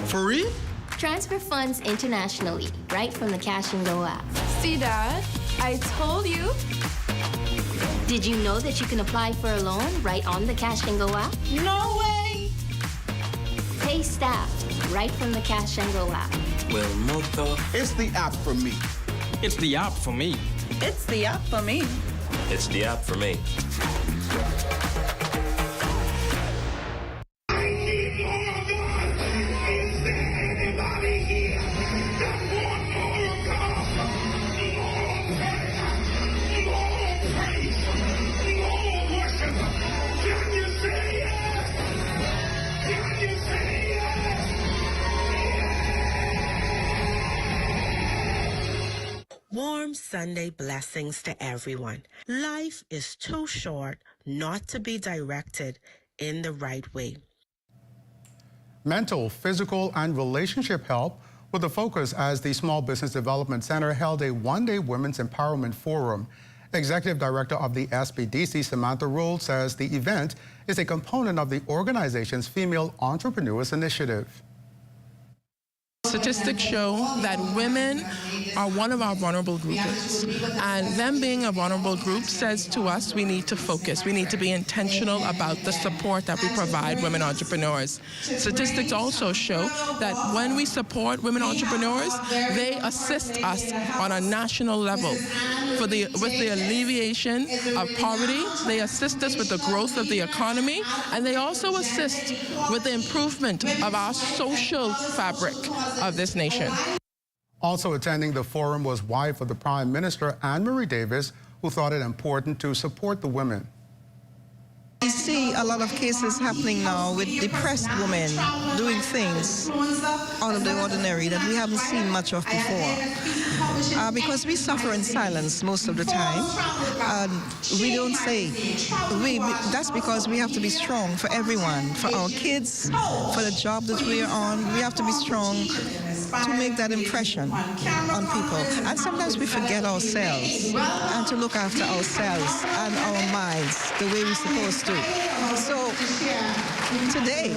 For real? Transfer funds internationally, right from the Cash and Go app. See, Dad? I told you. Did you know that you can apply for a loan right on the Cash and Go app? No way! Pay staff right from the Cash and Go app. Well, Moto. It's the app for me. It's the app for me. It's the app for me. It's the app for me. Warm Sunday blessings to everyone. Life is too short not to be directed in the right way. Mental, physical, and relationship help with a focus as the Small Business Development Center held a one-day Women's Empowerment Forum. Executive Director of the SBDC, Samantha Rule, says the event is a component of the organization's Female Entrepreneurs Initiative. Statistics show that women are one of our vulnerable groups, and them being a vulnerable group says to us we need to focus. We need to be intentional about the support that we provide women entrepreneurs. Statistics also show that when we support women entrepreneurs, they assist us on a national level with the alleviation of poverty. They assist us with the growth of the economy, and they also assist with the improvement of our social fabric of this nation. Also attending the forum was wife of the Prime Minister, Anne-Marie Davis, who thought it important to support the women. We see a lot of cases happening now with depressed women doing things out of the ordinary that we haven't seen much of before. Because we suffer in silence most of the time, and we don't say. That's because we have to be strong for everyone, for our kids, for the job that we are on. We have to be strong to make that impression on people. And sometimes we forget ourselves and to look after ourselves and our minds the way we're supposed to. So today,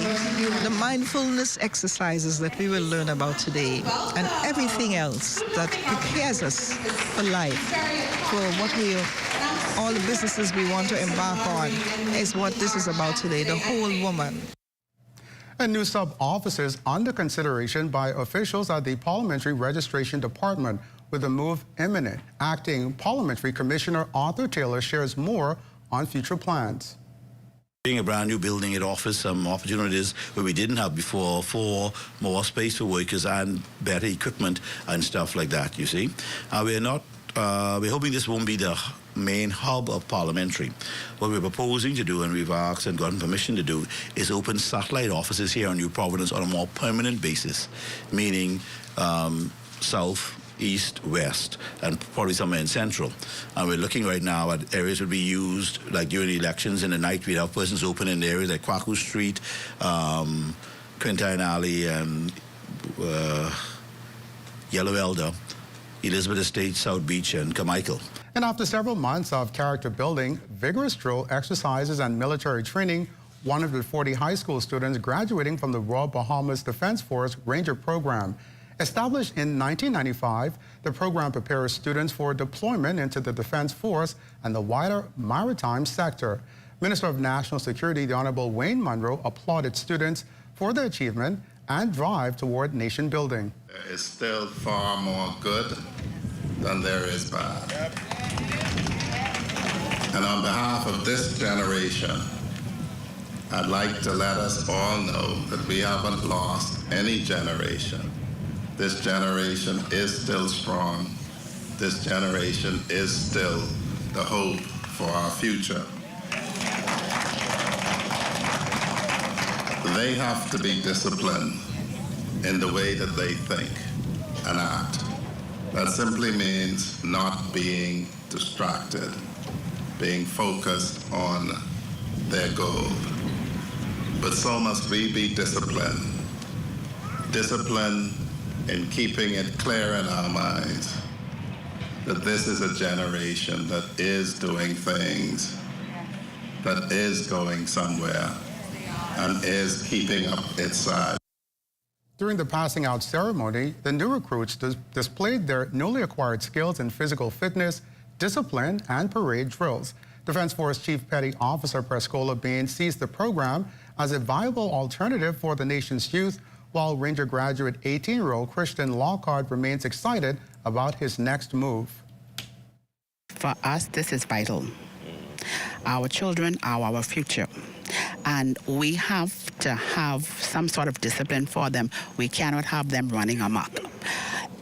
the mindfulness exercises that we will learn about today and everything else that prepares us for life, for all the businesses we want to embark on, is what this is about today, the whole woman. And new sub-offices under consideration by officials at the Parliamentary Registration Department with the move imminent. Acting Parliamentary Commissioner Arthur Taylor shares more on future plans. Being a brand new building, it offers some opportunities where we didn't have before for more space for workers and better equipment and stuff like that, you see. We're hoping this won't be the main hub of parliamentary. What we're proposing to do, and we've asked and gotten permission to do, is open satellite offices here on New Providence on a more permanent basis, meaning south, east, west, and probably somewhere in central. And we're looking right now at areas that would be used, like during the elections in the night, we'd have persons open in areas like Kwaku Street, Quintine Alley, and Yellow Elder, Elizabeth Estate, South Beach, and Carmichael. And after several months of character building, vigorous drill exercises, and military training, 140 high school students graduating from the Royal Bahamas Defense Force Ranger Program. Established in 1995, the program prepares students for deployment into the Defense Force and the wider maritime sector. Minister of National Security, the Honorable Wayne Munro, applauded students for their achievement and drive toward nation building. There is still far more good than there is bad. And on behalf of this generation, I'd like to let us all know that we haven't lost any generation This generation is still strong. This generation is still the hope for our future. They have to be disciplined in the way that they think and act. That simply means not being distracted, being focused on their goal. But so must we be disciplined. Discipline in keeping it clear in our minds that this is a generation that is doing things, that is going somewhere, and is keeping up its size. During the passing out ceremony, the new recruits displayed their newly acquired skills in physical fitness, discipline, and parade drills. Defense Force Chief Petty Officer Prescola Bain sees the program as a viable alternative for the nation's youth, while Ranger graduate 18-year-old Christian Lockhart remains excited about his next move. For us, this is vital. Our children are our future, and we have to have some sort of discipline for them. We cannot have them running amok.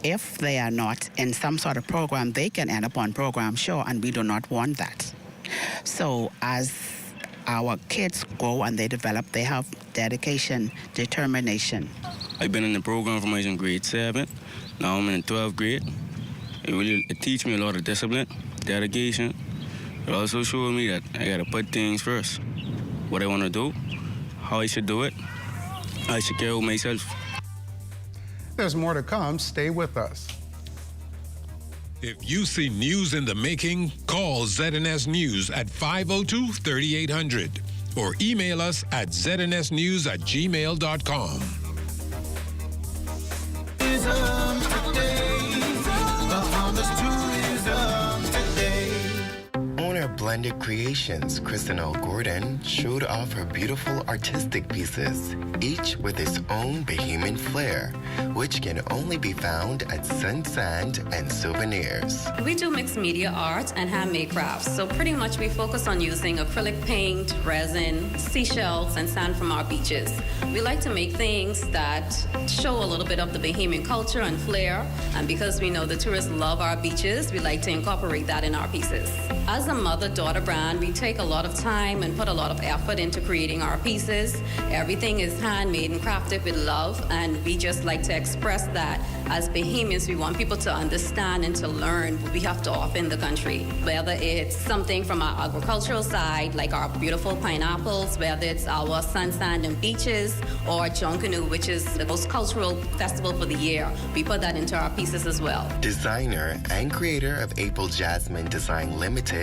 If they are not in some sort of program, they can end up on program, sure, and we do not want that. So as our kids grow and they develop, they have dedication, determination. I've been in the program from I was in grade 7. Now I'm in 12th grade. It teaches me a lot of discipline, dedication. It also showed me that I gotta put things first. What I wanna do, how I should do it, I should care of myself. There's more to come. Stay with us. If you see news in the making, call ZNS News at 502-3800 or email us at znsnews@gmail.com. Owner Blended Creations, Kristen L. Gordon, showed off her beautiful artistic pieces, each with its own Bahamian flair, which can only be found at Sun Sand and Souvenirs. We do mixed media art and handmade crafts, so pretty much we focus on using acrylic paint, resin, seashells, and sand from our beaches. We like to make things that show a little bit of the Bahamian culture and flair, and because we know the tourists love our beaches, we like to incorporate that in our pieces. As a mother-daughter brand, we take a lot of time and put a lot of effort into creating our pieces. Everything is handmade and crafted with love, and we just like to express that. As Bahamians, we want people to understand and to learn what we have to offer in the country. Whether it's something from our agricultural side, like our beautiful pineapples, whether it's our sun, sand, and beaches, or Junkanoo, which is the most cultural festival for the year. We put that into our pieces as well. Designer and creator of April Jasmine Design Limited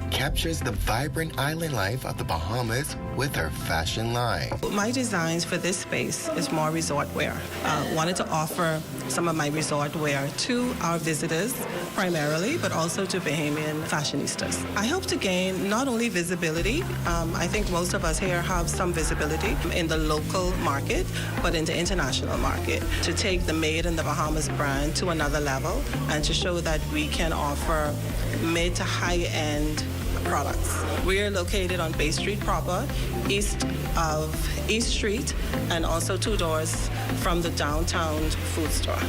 captures the vibrant island life of the Bahamas with her fashion line. My designs for this space is more resort wear. Wanted to offer some of my resort wear to our visitors primarily, but also to Bahamian fashionistas. I hope to gain not only visibility, I think most of us here have some visibility in the local market, but in the international market, to take the Made in the Bahamas brand to another level and to show that we can offer mid to high-end products. We're located on Bay Street proper, east of East Street, and also 2 doors from the downtown food store.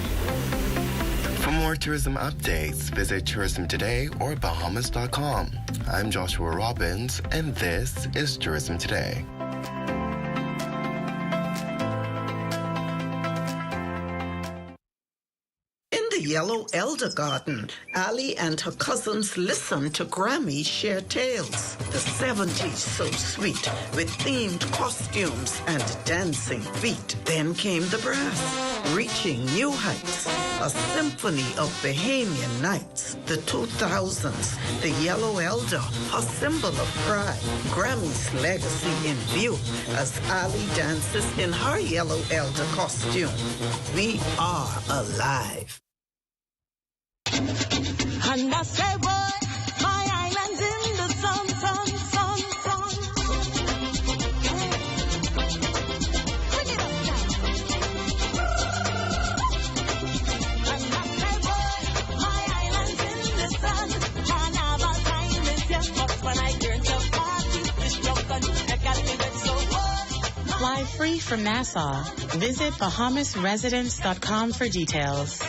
For more tourism updates, visit Tourism Today or Bahamas.com. I'm Joshua Robbins, and this is Tourism Today. Yellow Elder Garden, Ali and her cousins listened to Grammy share tales. The 70s so sweet, with themed costumes and dancing feet. Then came the brass, reaching new heights. A symphony of Bahamian nights. The 2000s, the Yellow Elder, a symbol of pride. Grammy's legacy in view as Ali dances in her Yellow Elder costume. We are alive. And I say, boy, my island's in the sun, sun, sun, sun. Bring it up now. And I say, boy, my island's in the sun. Carnival time is here, but when I turn to party, this drunk and I got me with so boy. My Drive free from Nassau. Visit BahamasResidence.com for details.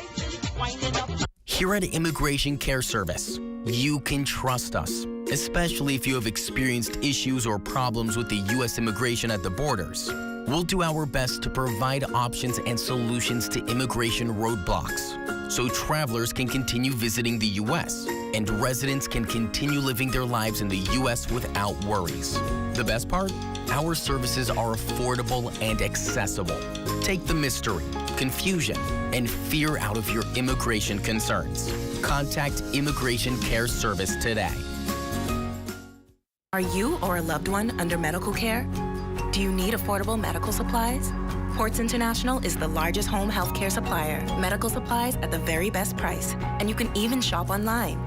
Here at Immigration Care Service, you can trust us, especially if you have experienced issues or problems with the U.S. immigration at the borders. We'll do our best to provide options and solutions to immigration roadblocks so travelers can continue visiting the U.S. and residents can continue living their lives in the U.S. without worries. The best part? Our services are affordable and accessible. Take the mystery, confusion, and fear out of your immigration concerns. Contact Immigration Care Service today. Are you or a loved one under medical care? Do you need affordable medical supplies? Ports International is the largest home health care supplier. Medical supplies at the very best price. And you can even shop online.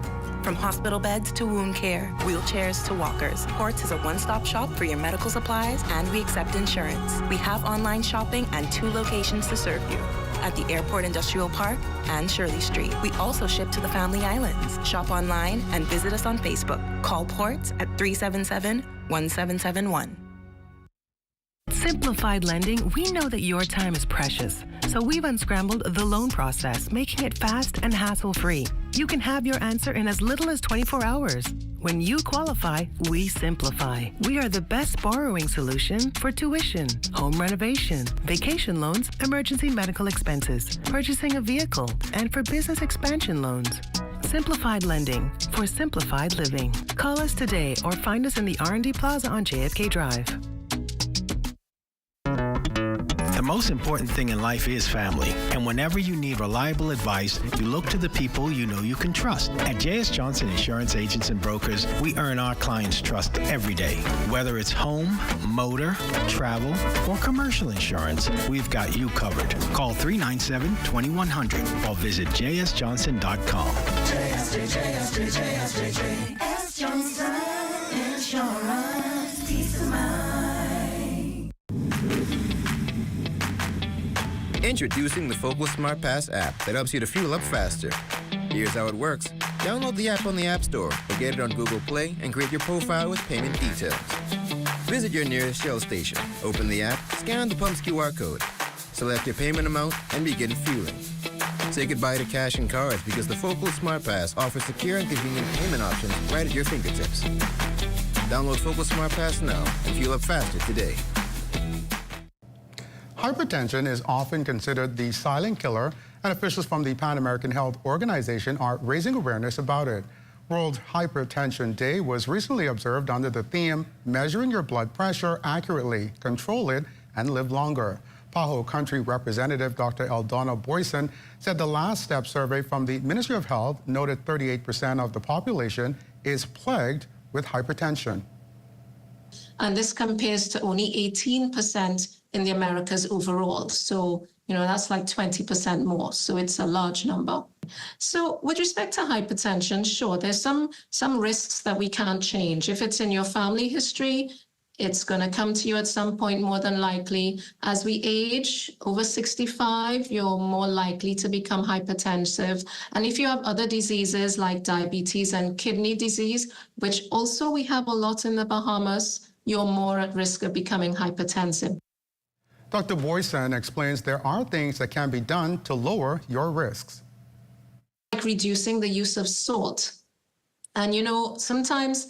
From hospital beds to wound care, wheelchairs to walkers, Ports is a one-stop shop for your medical supplies, and we accept insurance. We have online shopping and 2 locations to serve you, at the Airport Industrial Park and Shirley Street. We also ship to the Family Islands. Shop online and visit us on Facebook. Call Ports at 377-1771. Simplified Lending, we know that your time is precious, so we've unscrambled the loan process, making it fast and hassle-free. You can have your answer in as little as 24 hours. When you qualify, we simplify. We are the best borrowing solution for tuition, home renovation, vacation loans, emergency medical expenses, purchasing a vehicle, and for business expansion loans. Simplified Lending for simplified living. Call us today or find us in the R&D Plaza on JFK Drive. The most important thing in life is family. And whenever you need reliable advice, you look to the people you know you can trust. At J.S. Johnson Insurance Agents and Brokers, we earn our clients' trust every day. Whether it's home, motor, travel, or commercial insurance, we've got you covered. Call 397-2100 or visit jsjohnson.com. JS Johnson Insurance, peace of mind. Introducing the Focal Smart Pass app that helps you to fuel up faster. Here's how it works. Download the app on the App Store or get it on Google Play and create your profile with payment details. Visit your nearest Shell station, open the app, scan the pump's QR code, select your payment amount, and begin fueling. Say goodbye to cash and cards because the Focal Smart Pass offers secure and convenient payment options right at your fingertips. Download Focal Smart Pass now and fuel up faster today. Hypertension is often considered the silent killer, and officials from the Pan American Health Organization are raising awareness about it. World Hypertension Day was recently observed under the theme, Measuring Your Blood Pressure Accurately, Control It, and Live Longer. Paho Country Representative Dr. Eldona Boyson said the last step survey from the Ministry of Health noted 38% of the population is plagued with hypertension. And this compares to only 18% in the Americas overall. So, that's like 20% more. So it's a large number. So with respect to hypertension, sure, there's some risks that we can't change. If it's in your family history, it's going to come to you at some point, more than likely. As we age, over 65, you're more likely to become hypertensive. And if you have other diseases like diabetes and kidney disease, which also we have a lot in the Bahamas, you're more at risk of becoming hypertensive. Dr. Boyson explains there are things that can be done to lower your risks. Like reducing the use of salt. And sometimes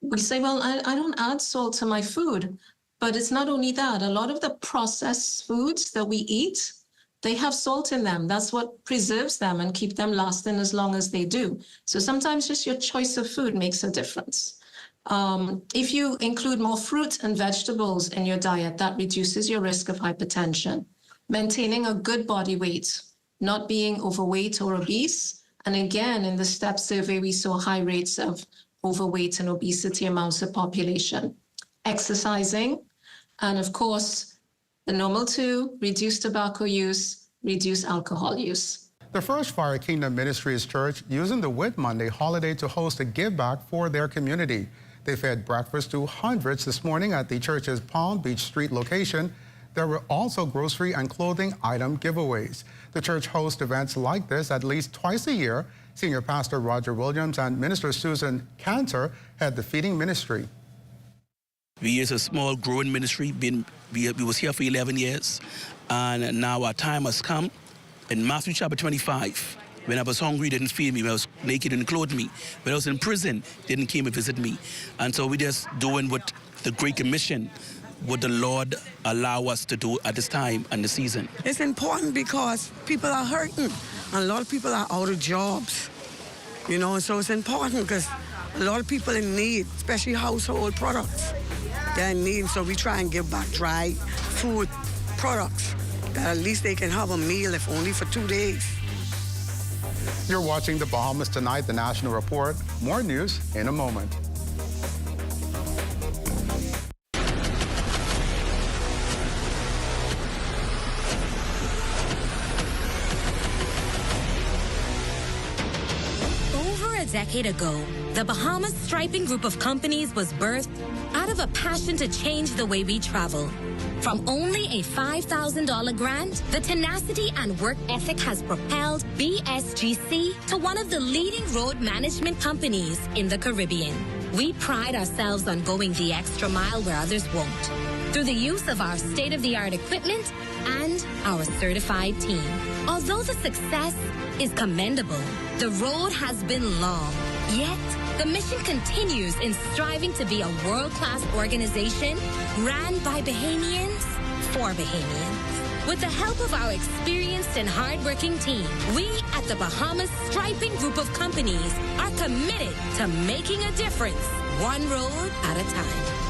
we say, well, I don't add salt to my food. But it's not only that. A lot of the processed foods that we eat, they have salt in them. That's what preserves them and keep them lasting as long as they do. So sometimes just your choice of food makes a difference. If you include more fruit and vegetables in your diet, that reduces your risk of hypertension. Maintaining a good body weight, not being overweight or obese. And again, in the STEP survey, we saw high rates of overweight and obesity amongst the population. Exercising, and of course, the normal 2, reduce tobacco use, reduce alcohol use. The First Fire Kingdom Ministries Church using the Whit Monday holiday to host a give back for their community. They fed breakfast to hundreds this morning at the church's Palm Beach Street location. There were also grocery and clothing item giveaways. The church hosts events like this at least twice a year. Senior Pastor Roger Williams and Minister Susan Cantor head the feeding ministry. We is a small growing ministry. We was here for 11 years, and now our time has come. In Matthew chapter 25, when I was hungry, didn't feed me. When I was naked, didn't clothe me. When I was in prison, didn't come and visit me. And so we just doing what the Great Commission, what the Lord allow us to do at this time and the season. It's important because people are hurting. A lot of people are out of jobs, you know, so it's important because a lot of people in need, especially household products. They're in need, so we try and give back dry food products that at least they can have a meal, if only for 2 days. You're watching the Bahamas Tonight, the National Report. More news in a moment. Over a decade ago, the Bahamas Striping Group of companies was birthed out of a passion to change the way we travel. From only a $5,000 grant, the tenacity and work ethic has propelled BSGC to one of the leading road management companies in the Caribbean. We pride ourselves on going the extra mile where others won't, through the use of our state-of-the-art equipment and our certified team. Although the success is commendable, the road has been long. Yet, the mission continues in striving to be a world-class organization ran by Bahamians for Bahamians. With the help of our experienced and hardworking team, we at the Bahamas Striping Group of companies are committed to making a difference, one road at a time.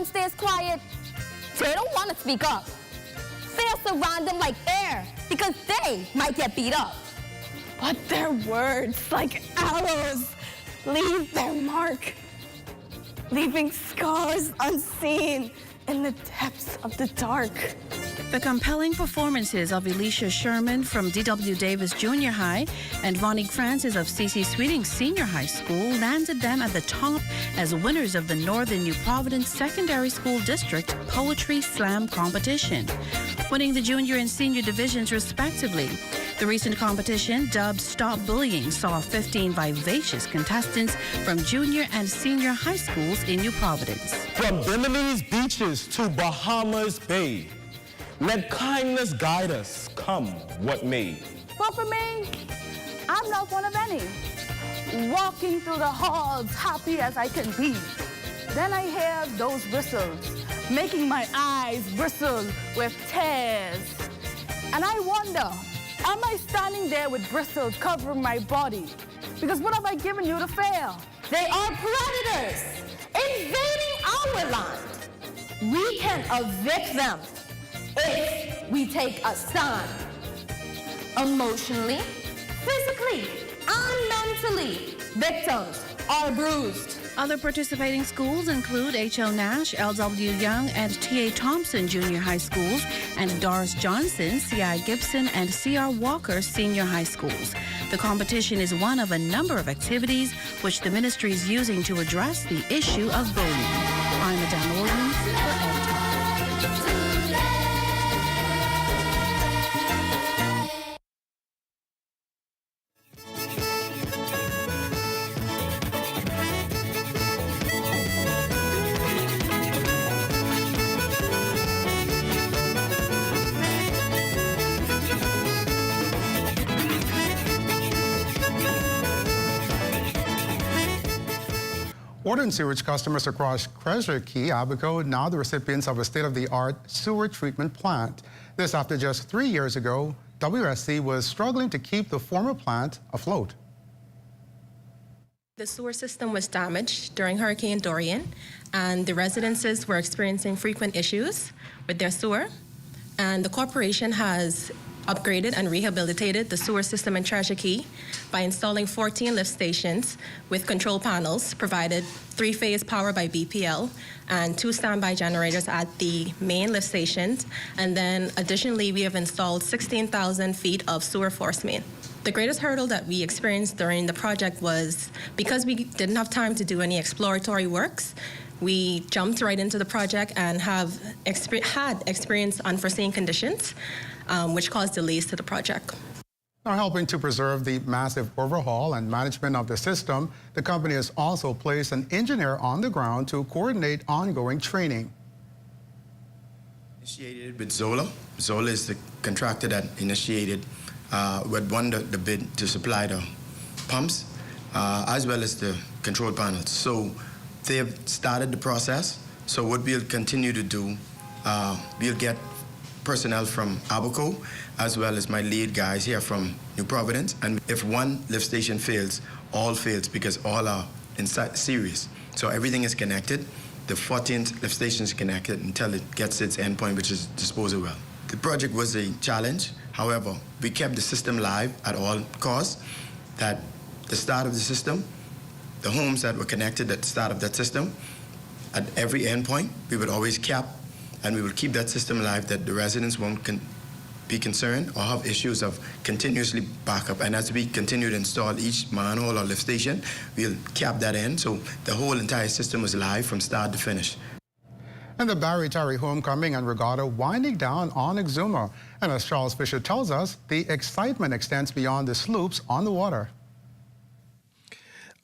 Stays quiet. They don't want to speak up. Fear surround them like air because they might get beat up. But their words, like arrows, leave their mark, leaving scars unseen in the depths of the dark. The compelling performances of Alicia Sherman from D.W. Davis Junior High and Vonique Francis of C.C. Sweeting Senior High School landed them at the top as winners of the Northern New Providence Secondary School District Poetry Slam Competition, winning the junior and senior divisions respectively. The recent competition, dubbed Stop Bullying, saw 15 vivacious contestants from junior and senior high schools in New Providence. From Bimini's beaches to Bahamas Bay, let kindness guide us, come what may. But for me, I'm not one of any. Walking through the halls, happy as I can be. Then I hear those whistles, making my eyes bristle with tears. And I wonder, am I standing there with bristles covering my body? Because what have I given you to fail? They are predators invading our land. We can evict them if we take a stand. Emotionally, physically, and mentally, victims are bruised. Other participating schools include H.L. Nash, L.W. Young, and T.A. Thompson Junior High Schools, and Doris Johnson, C.I. Gibson, and C.R. Walker Senior High Schools. The competition is one of a number of activities which the ministry is using to address the issue of bullying. I'm Madame Ordens for Ed Talk. Water and sewage customers across Treasure Key, Abaco, now the recipients of a state-of-the-art sewer treatment plant. This after just 3 years ago, WSC was struggling to keep the former plant afloat. The sewer system was damaged during Hurricane Dorian, and the residences were experiencing frequent issues with their sewer. And the corporation has upgraded and rehabilitated the sewer system in Treasure Key by installing 14 lift stations with control panels, provided 3-phase power by BPL, and 2 standby generators at the main lift stations. And then additionally, we have installed 16,000 feet of sewer force main. The greatest hurdle that we experienced during the project was because we didn't have time to do any exploratory works, we jumped right into the project and had experienced unforeseen conditions, which caused delays to the project. Now, helping to preserve the massive overhaul and management of the system, the company has also placed an engineer on the ground to coordinate ongoing training. Initiated with Zola. Zola is the contractor that initiated won the bid to supply the pumps as well as the control panels. So they have started the process. So what we'll continue to do, we'll get personnel from Abaco as well as my lead guys here from New Providence. And if one lift station fails, all fails because all are in series. So everything is connected. The 14th lift station is connected until it gets its endpoint, which is disposal well. The project was a challenge. However, we kept the system live at all costs. At the start of the system, the homes that were connected at the start of that system, at every endpoint, we would always cap and we will keep that system live that the residents won't be concerned or have issues of continuously backup. And as we continue to install each manhole or lift station, we'll cap that in. So the whole entire system was live from start to finish. And the Barry Terry Homecoming and Regatta winding down on Exuma. And as Charles Fisher tells us, the excitement extends beyond the sloops on the water.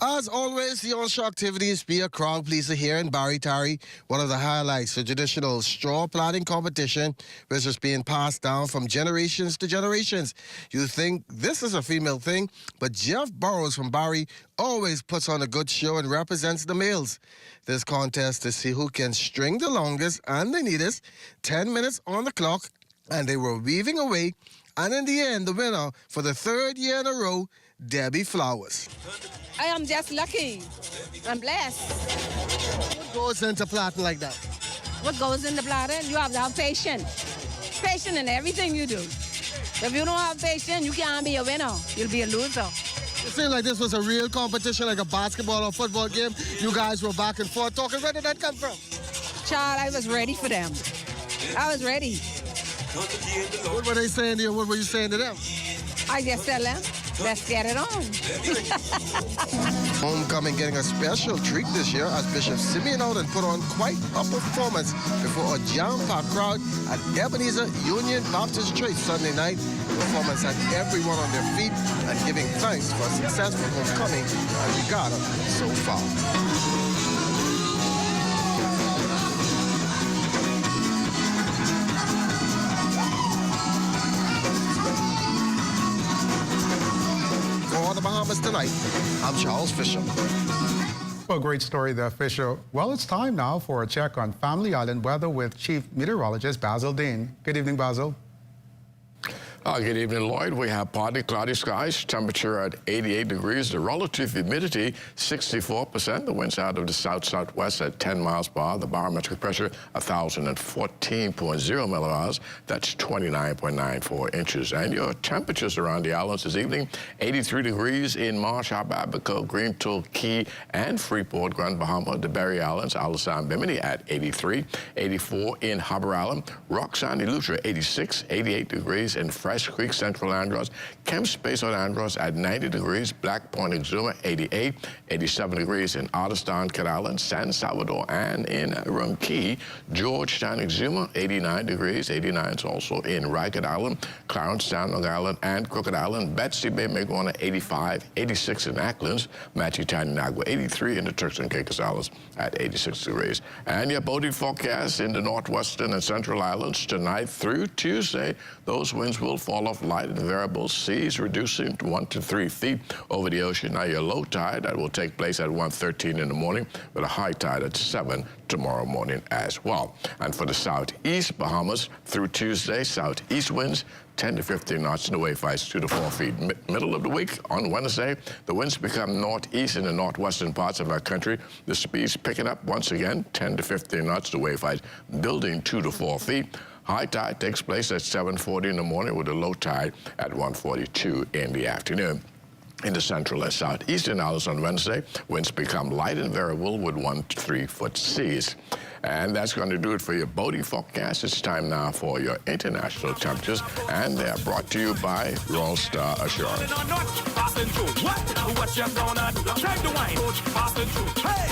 As always, the onshore activities be a crowd pleaser here in Barry Terry. One of the highlights, the traditional straw plaiting competition, which is being passed down from generations to generations. You think this is a female thing, but Jeff Burrows from Barry always puts on a good show and represents the males. This contest to see who can string the longest and the neatest, 10 minutes on the clock, and they were weaving away. And in the end, the winner for the 3rd year in a row, Debbie Flowers. I am just lucky. I'm blessed. What goes into plaiting like that? What goes into plaiting? You have to have patience. Patience in everything you do. If you don't have patience, you can't be a winner. You'll be a loser. It seemed like this was a real competition, like a basketball or football game. You guys were back and forth talking. Where did that come from? Child, I was ready for them. I was ready. What were they saying to you? What were you saying to them? I just tell them, let's get it on. Homecoming getting a special treat this year as Bishop Simeon out and put on quite a performance before a jam-packed crowd at Ebenezer Union Baptist Church Sunday night. The performance had everyone on their feet and giving thanks for a successful homecoming and regatta so far. The Bahamas tonight. I'm Charles Fisher. Well, great story there, Fisher. Well, it's time now for a check on Family Island weather with Chief Meteorologist Basil Dean. Good evening, Basil. Good evening, Lloyd. We have partly cloudy skies, temperature at 88 degrees, the relative humidity 64%, the winds out of the south-southwest at 10 miles per hour, the barometric pressure 1,014.0 millibars, that's 29.94 inches. And your temperatures around the islands this evening, 83 degrees in Marsh Harbour, Abaco, Greentoul, Key, and Freeport, Grand Bahama, the Berry Islands, Alisal, Bimini at 83, 84 in Harbour Island, Roxanne, Eleuthera 86, 88 degrees in Fresh Creek, Central Andros, Kemp Space on Andros at 90 degrees, Black Point, Exuma 88, 87 degrees in Otterstown, Cat Island, San Salvador, and in Rum Key, Georgetown, Exuma 89 degrees, 89 is also in Ragged Island, Clarence, San Long Island, and Crooked Island, Betsy Bay, Meguana 85, 86 in Acklands, Matthew Town, Nagua 83 in the Turks and Caicos Islands at 86 degrees. And your boating forecast in the northwestern and central islands tonight through Tuesday, those winds will fall of light and variable seas, reducing to 1 to 3 feet over the ocean. Now, your low tide, that will take place at 1:13 in the morning, with a high tide at 7 tomorrow morning as well. And for the southeast Bahamas, through Tuesday, southeast winds 10 to 15 knots, and the wave heights 2 to 4 feet. Middle of the week, on Wednesday, the winds become northeast in the northwestern parts of our country. The speeds picking up once again, 10 to 15 knots, the wave height building 2 to 4 feet. High tide takes place at 7:40 in the morning, with a low tide at 1:42 in the afternoon. In the central and southeastern hours on Wednesday, winds become light and variable with 1 to 3 foot seas. And that's going to do it for your boating forecast. It's time now for your international temperatures, and they're brought to you by Royal Star Assurance. What you gonna do? Take the wine, passing through. Hey,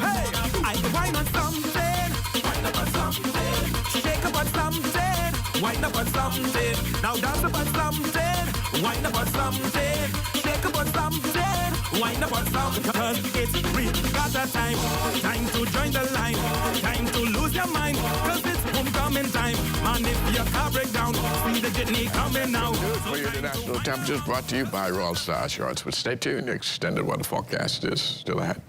hey, I wine on something, wine up on something, shake up on something, wine up on something. Now dance up on something, wine up on something, shake up on something, wine up on something. Cause it's real, got that time to join the line, time to lose your mind. Cause it's homecoming time, and if your car break down, see the jitney coming now. For your international temperatures, brought to you by Royal Star Assurance. But stay tuned, the extended weather forecast is still ahead.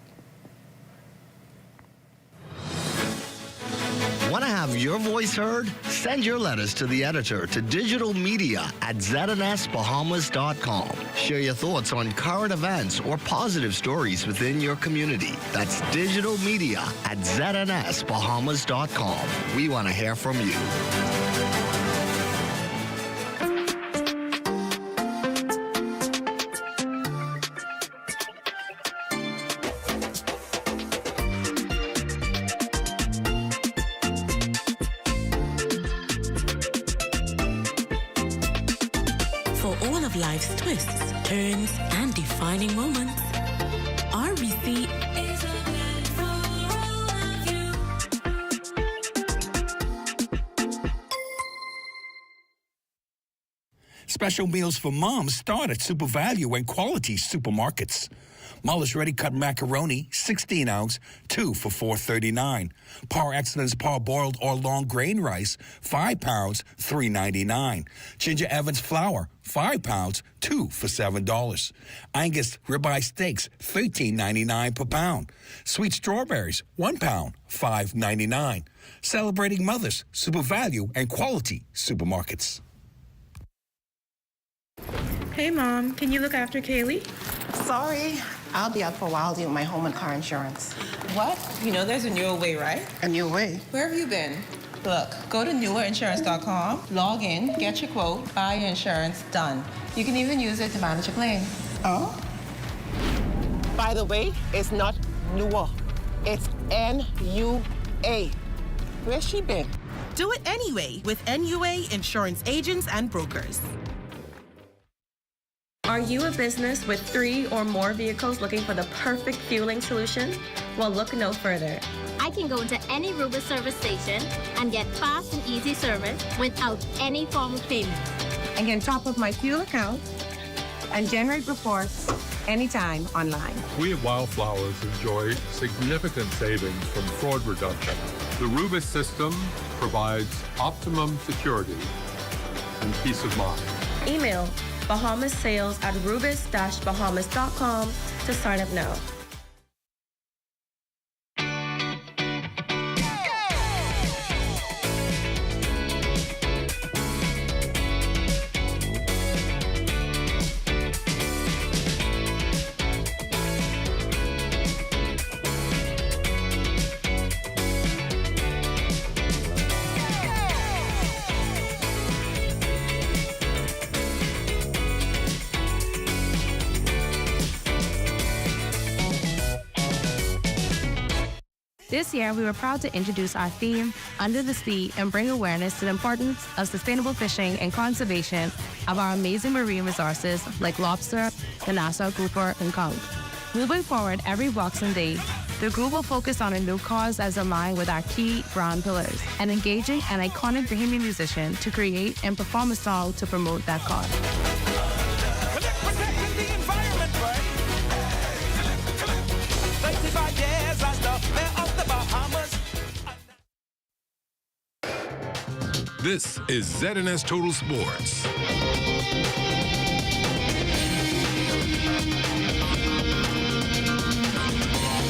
Want to have your voice heard? Send your letters to the editor to digitalmedia@znsbahamas.com. Share your thoughts on current events or positive stories within your community. That's digitalmedia@znsbahamas.com. We want to hear from you. Life's twists, turns, and defining moments. RBC is meant for all of you. Special meals for moms start at Super Value and Quality Supermarkets. Muller's Ready Cut Macaroni, 16 ounce, 2 for $4.39. Par Excellence Parboiled or Long Grain Rice, 5 pounds, $3.99. Ginger Evans Flour, 5 pounds, 2 for $7. Angus Ribeye Steaks, $13.99 per pound. Sweet Strawberries, 1 pound, $5.99. Celebrating Mothers, Super Value and Quality Supermarkets. Hey, Mom, can you look after Kaylee? Sorry, I'll be out for a while dealing with my home and car insurance. What? You know there's a newer way, right? A new way? Where have you been? Look, go to newerinsurance.com, log in, get your quote, buy your insurance, done. You can even use it to manage your claim. Oh? By the way, it's not newer. It's N-U-A. Where's she been? Do it anyway with NUA Insurance Agents and Brokers. Are you a business with 3 or more vehicles looking for the perfect fueling solution? Well, look no further. I can go to any Rubis service station and get fast and easy service without any form of payment. I can top up my fuel account and generate reports anytime online. We at Wildflowers enjoy significant savings from fraud reduction. The Rubis system provides optimum security and peace of mind. Email bahamassales@rubis-bahamas.com to sign up now. This year, we were proud to introduce our theme, Under the Sea, and bring awareness to the importance of sustainable fishing and conservation of our amazing marine resources like lobster, the Nassau grouper, and conch. Moving forward every Boxing Day, the group will focus on a new cause as aligned with our key brand pillars and engaging an iconic Bahamian musician to create and perform a song to promote that cause. This is ZNS Total Sports.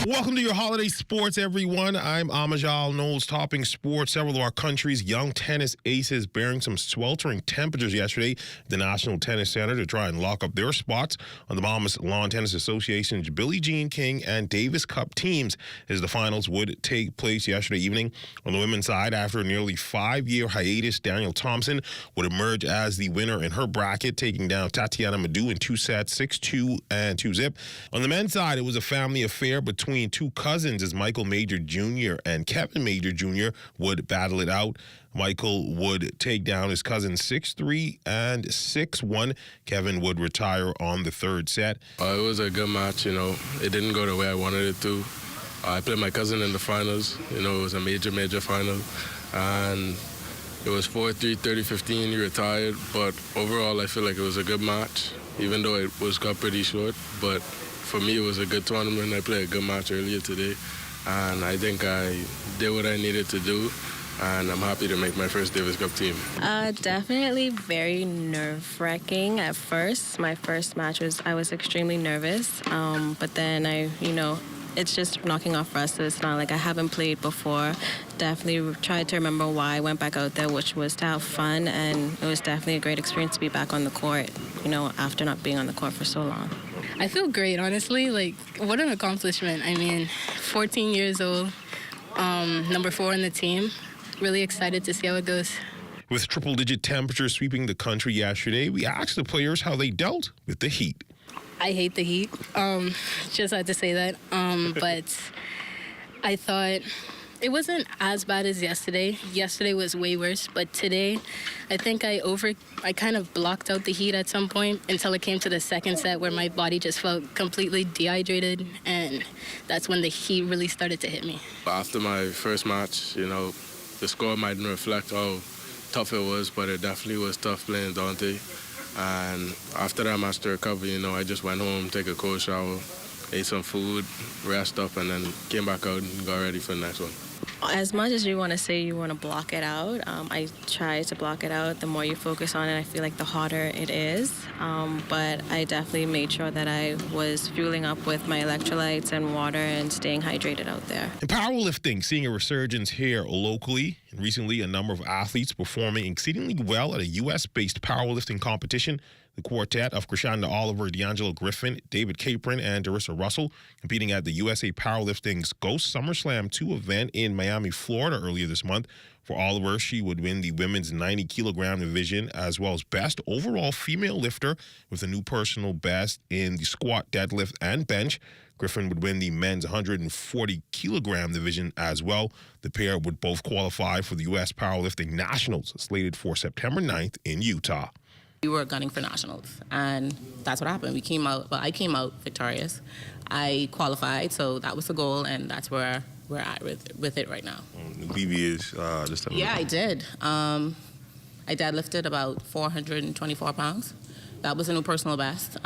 Welcome to your holiday sports, everyone. I'm Amajal Knowles, topping sports. Several of our country's young tennis aces bearing some sweltering temperatures yesterday at the National Tennis Center to try and lock up their spots on the Bahamas Lawn Tennis Association's Billie Jean King and Davis Cup teams, as the finals would take place yesterday evening. On the women's side, after a nearly 5-year hiatus, Danielle Thompson would emerge as the winner in her bracket, taking down Tatiana Madu in 2 sets, 6-2 and 2-zip. On the men's side, it was a family affair between two cousins as Michael Major Jr. and Kevin Major Jr. would battle it out. Michael would take down his cousin 6-3 and 6-1. Kevin would retire on the third set. It was a good match, It didn't go the way I wanted it to. I played my cousin in the finals. It was a major final. And it was 4-3, 30-15. He retired. But overall, I feel like it was a good match, even though it was cut pretty short. But for me, it was a good tournament. I played a good match earlier today, and I think I did what I needed to do, and I'm happy to make my first Davis Cup team. Definitely very nerve-wracking at first. My first match I was extremely nervous, but then it's just knocking off rust, so it's not like I haven't played before. Definitely tried to remember why I went back out there, which was to have fun, and it was definitely a great experience to be back on the court, after not being on the court for so long. I feel great, honestly. What an accomplishment. 14 years old, number 4 in the team. Really excited to see how it goes. With triple-digit temperatures sweeping the country yesterday, we asked the players how they dealt with the heat. I hate the heat. Just had to say that. But I thought it wasn't as bad as yesterday. Yesterday was way worse, but today I think I kind of blocked out the heat at some point until it came to the second set where my body just felt completely dehydrated, and that's when the heat really started to hit me. After my first match, the score mightn't reflect how tough it was, but it definitely was tough playing Dante. And after that match to recover, I just went home, take a cold shower, ate some food, rest up, and then came back out and got ready for the next one. As much as you want to say you want to block it out, I try to block it out. The more you focus on it, I feel like the harder it is. But I definitely made sure that I was fueling up with my electrolytes and water and staying hydrated out there. In powerlifting, seeing a resurgence here locally. And recently, a number of athletes performing exceedingly well at a U.S.-based powerlifting competition. The quartet of Krishanda Oliver, D'Angelo Griffin, David Capron, and Darissa Russell competing at the USA Powerlifting's Ghost SummerSlam 2 event in Miami, Florida earlier this month. For Oliver, she would win the women's 90-kilogram division as well as best overall female lifter with a new personal best in the squat, deadlift, and bench. Griffin would win the men's 140-kilogram division as well. The pair would both qualify for the U.S. Powerlifting Nationals slated for September 9th in Utah. We were gunning for nationals, and that's what happened. I came out victorious. I qualified, so that was the goal, and that's where we're at with it right now. The PB is this time. Yeah, I did. I deadlifted about 424 pounds. That was a new personal best.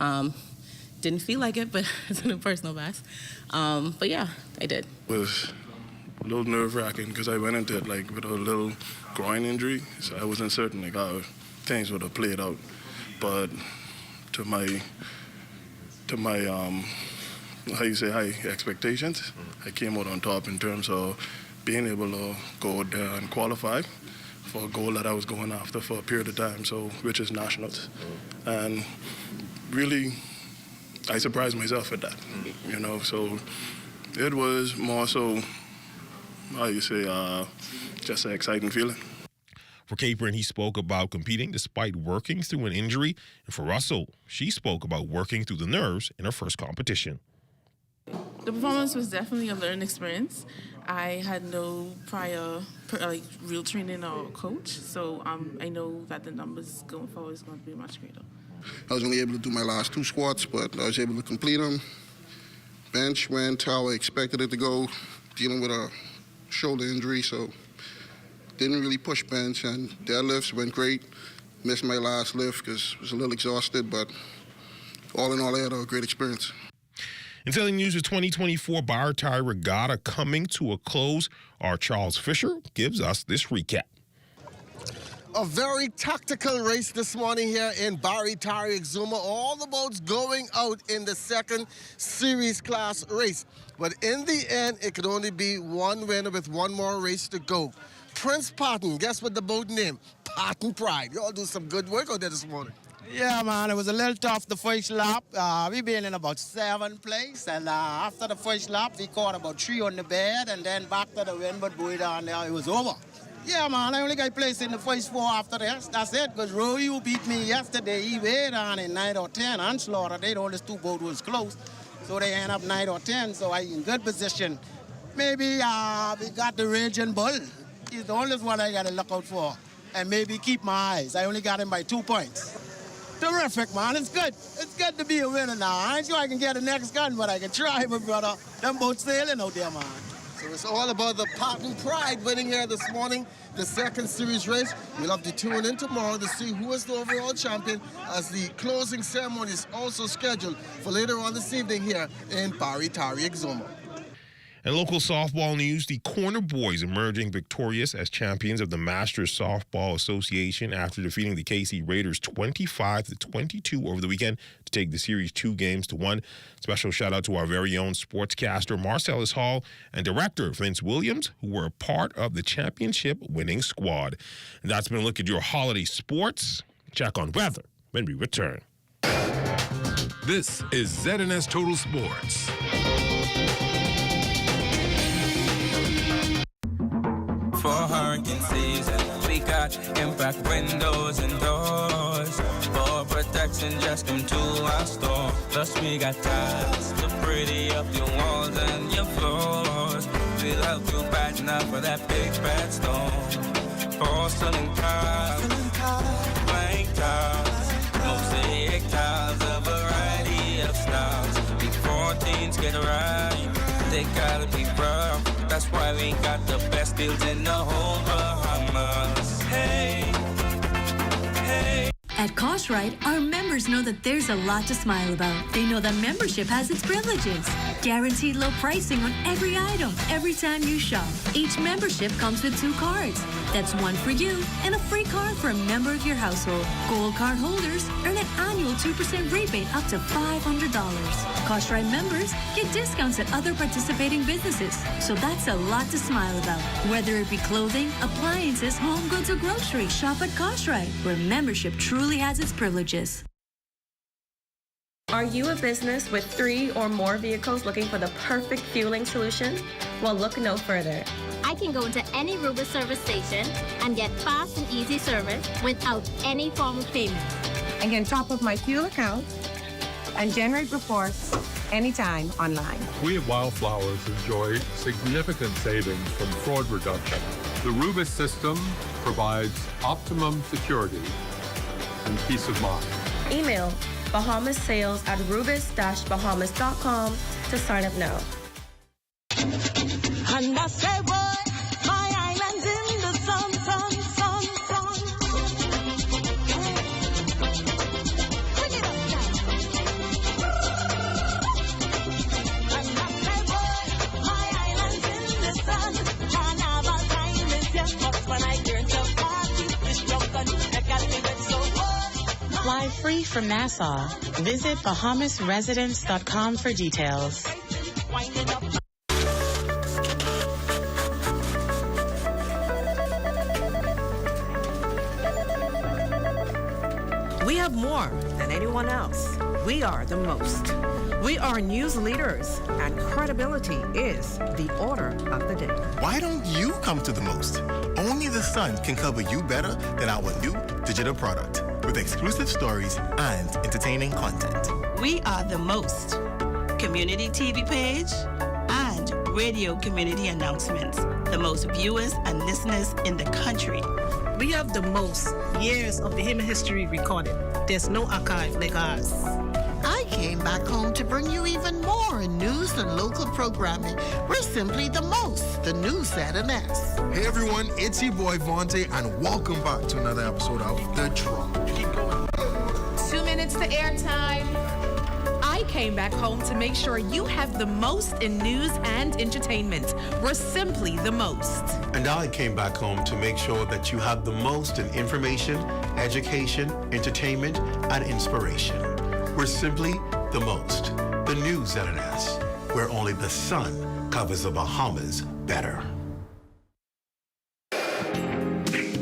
Didn't feel like it, but it's a new personal best. But yeah, I did. It was a little nerve-wracking because I went into it with a little groin injury, so I wasn't certain how things would have played out. But to my high expectations, I came out on top in terms of being able to go out there and qualify for a goal that I was going after for a period of time, which is nationals. And really, I surprised myself with that, so it was more so, just an exciting feeling. For Capron, he spoke about competing despite working through an injury. And for Russell, she spoke about working through the nerves in her first competition. The performance was definitely a learning experience. I had no prior real training or coach, so I know that the numbers going forward is going to be much greater. I was only able to do my last 2 squats, but I was able to complete them. Bench went how I expected it to go, dealing with a shoulder injury, so didn't really push bench, and deadlifts went great. Missed my last lift because I was a little exhausted, but all in all, I had a great experience. In sailing news, the 2024 Bartai Regatta coming to a close. Our Charles Fisher gives us this recap. A very tactical race this morning here in Barry Tari Exuma. All the boats going out in the second series class race. But in the end, it could only be one winner with one more race to go. Prince Patton, guess what the boat name? Patton Pride. You all do some good work out there this morning. Yeah, man, it was a little tough the first lap. We been in about 7th place, and after the first lap, we caught about 3 on the bed, and then back to the windward buoy down there, it was over. Yeah, man, I only got placed in the first 4 after this. That's it, because Roy, who beat me yesterday, he way down in 9 or 10. Onslaughter, they told us 2 boats was close, so they end up 9 or 10, so I in good position. Maybe we got the Raging Bull. He's the only one I got to look out for, and maybe keep my eyes. I only got him by 2 points. Terrific, man. It's good. It's good to be a winner now. I ain't sure I can get the next gun, but I can try, my brother. Them boats sailing out there, man. So it's all about the Patton Pride winning here this morning, the second series race. We'll have to tune in tomorrow to see who is the overall champion, as the closing ceremony is also scheduled for later on this evening here in Barry Tari Exuma. And local softball news, the Corner Boys emerging victorious as champions of the Masters Softball Association after defeating the KC Raiders 25-22 over the weekend to take the series 2-1. Special shout out to our very own sportscaster Marcellus Hall and director Vince Williams, who were a part of the championship winning squad. And that's been a look at your holiday sports. Check on weather when we return. This is ZNS Total Sports. For hurricane season, we got impact windows and doors. For protection, just come to our store. Plus we got tiles to pretty up your walls and your floors. We'll help you brighten up for that big bad storm. Porcelain tiles, blank tiles, mosaic tiles, a variety of styles. Big 14s get right, they gotta be rough. That's why we got the best deals in the whole Bahamas. Hey, hey. At Cartwright, our members know that there's a lot to smile about. They know that membership has its privileges. Guaranteed low pricing on every item, every time you shop. Each membership comes with 2 cards. That's one for you and a free card for a member of your household. Gold card holders earn an annual 2% rebate up to $500. Cartwright members get discounts at other participating businesses. So that's a lot to smile about. Whether it be clothing, appliances, home goods, or groceries, shop at Cartwright, where membership truly has its privileges. Are you a business with 3 or more vehicles looking for the perfect fueling solution? Well, look no further. I can go to any Rubis service station and get fast and easy service without any form of payment. I can top up my fuel account and generate reports anytime online. We at Wildflowers enjoy significant savings from fraud reduction. The Rubis system provides optimum security and peace of mind. Email bahamashales@rubis-bahamas.com to sign up now. And I say, boy, my island's in the sun, sun, sun, sun. Bring it up, and I say, boy, my island's in the sun. Carnival time is just but when I turn to party, this drunk and I got me with so boy. Fly free from Nassau. Visit BahamasResidence.com for details. We have more than anyone else. We are the most. We are news leaders, and credibility is the order of the day. Why don't you come to the most? Only the Sun can cover you better than our new digital product, with exclusive stories and entertaining content. We are the most. Community TV page and radio community announcements. The most viewers and listeners in the country. We have the most years of the human history recorded. There's no archive like ours. I came back home to bring you even more news and local programming. We're simply the most, the new ZNS. Hey everyone, it's your boy Vontae, and welcome back to another episode of The Drop. Keep going. 2 minutes to airtime. I came back home to make sure you have the most in news and entertainment. We're simply the most. And I came back home to make sure that you have the most in information, education, entertainment, and inspiration. We're simply the most. The new ZNS, where only the sun covers the Bahamas better.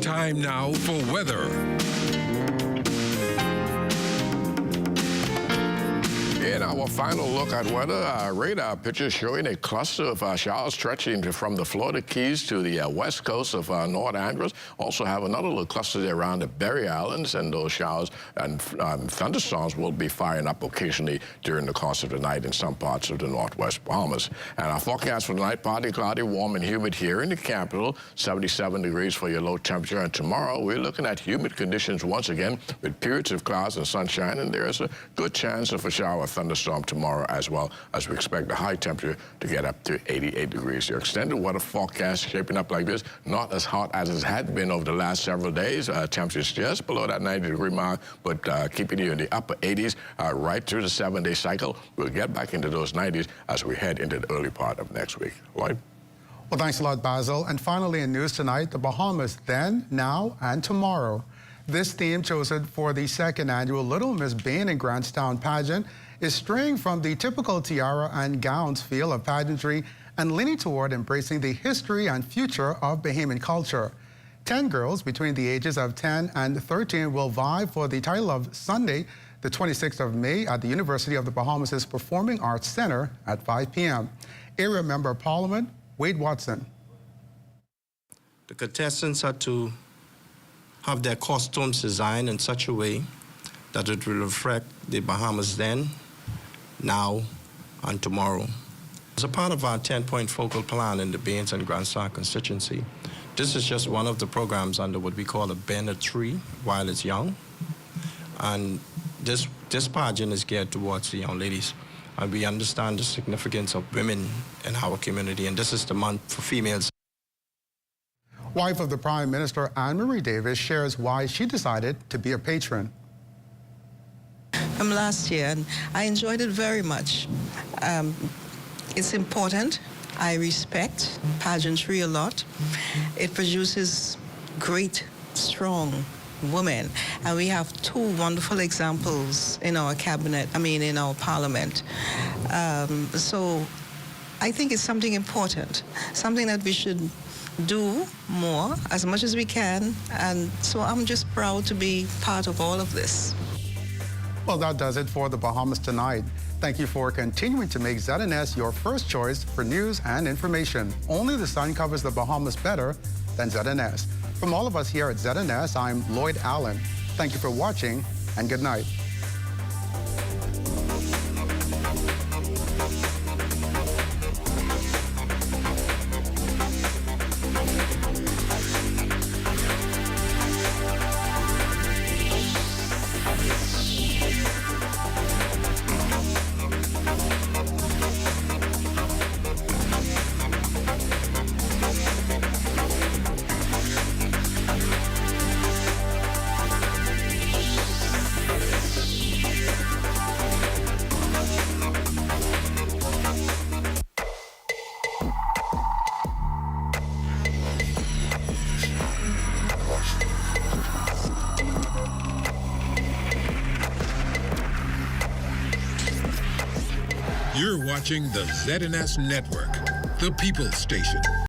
Time now for weather. In our final look at weather, radar pictures showing a cluster of showers stretching from the Florida Keys to the west coast of North Andros. Also have another little cluster there around the Berry Islands, and those showers and thunderstorms will be firing up occasionally during the course of the night in some parts of the northwest Bahamas. And our forecast for tonight, partly cloudy, warm and humid here in the capital, 77 degrees for your low temperature. And tomorrow, we're looking at humid conditions once again with periods of clouds and sunshine, and there's a good chance of a shower thunderstorm tomorrow, as well as we expect the high temperature to get up to 88 degrees. Your extended weather forecast shaping up like this, not as hot as it had been over the last several days. Temperatures just below that 90-degree mark, but keeping you in the upper 80s right through the 7-day cycle. We'll get back into those 90s as we head into the early part of next week. Lloyd? Well, thanks a lot, Basil. And finally in news tonight, the Bahamas then, now, and tomorrow. This theme, chosen for the second annual Little Miss Bain and Grantstown pageant, is straying from the typical tiara and gowns feel of pageantry and leaning toward embracing the history and future of Bahamian culture. 10 girls between the ages of 10 and 13 will vie for the title of Sunday, the 26th of May, at the University of the Bahamas' Performing Arts Center at 5 p.m. Area Member of Parliament, Wade Watson. The contestants are to have their costumes designed in such a way that it will reflect the Bahamas then, now, and tomorrow. As a part of our 10-point focal plan in the Bains and Grandstown constituency, this is just one of the programs under what we call a bend a tree while it's young. And this pageant is geared towards the young ladies. And we understand the significance of women in our community, and this is the month for females. Wife of the Prime Minister, Anne-Marie Davis, shares why she decided to be a patron. From last year, and I enjoyed it very much. It's important. I respect pageantry a lot. It produces great, strong women, and we have two wonderful examples in our cabinet, in our parliament. So I think it's something important, something that we should do more as much as we can, and so I'm just proud to be part of all of this. Well, that does it for the Bahamas tonight. Thank you for continuing to make ZNS your first choice for news and information. Only the sun covers the Bahamas better than ZNS. From all of us here at ZNS, I'm Lloyd Allen. Thank you for watching, and good night. You're watching the ZNS Network, the People's Station.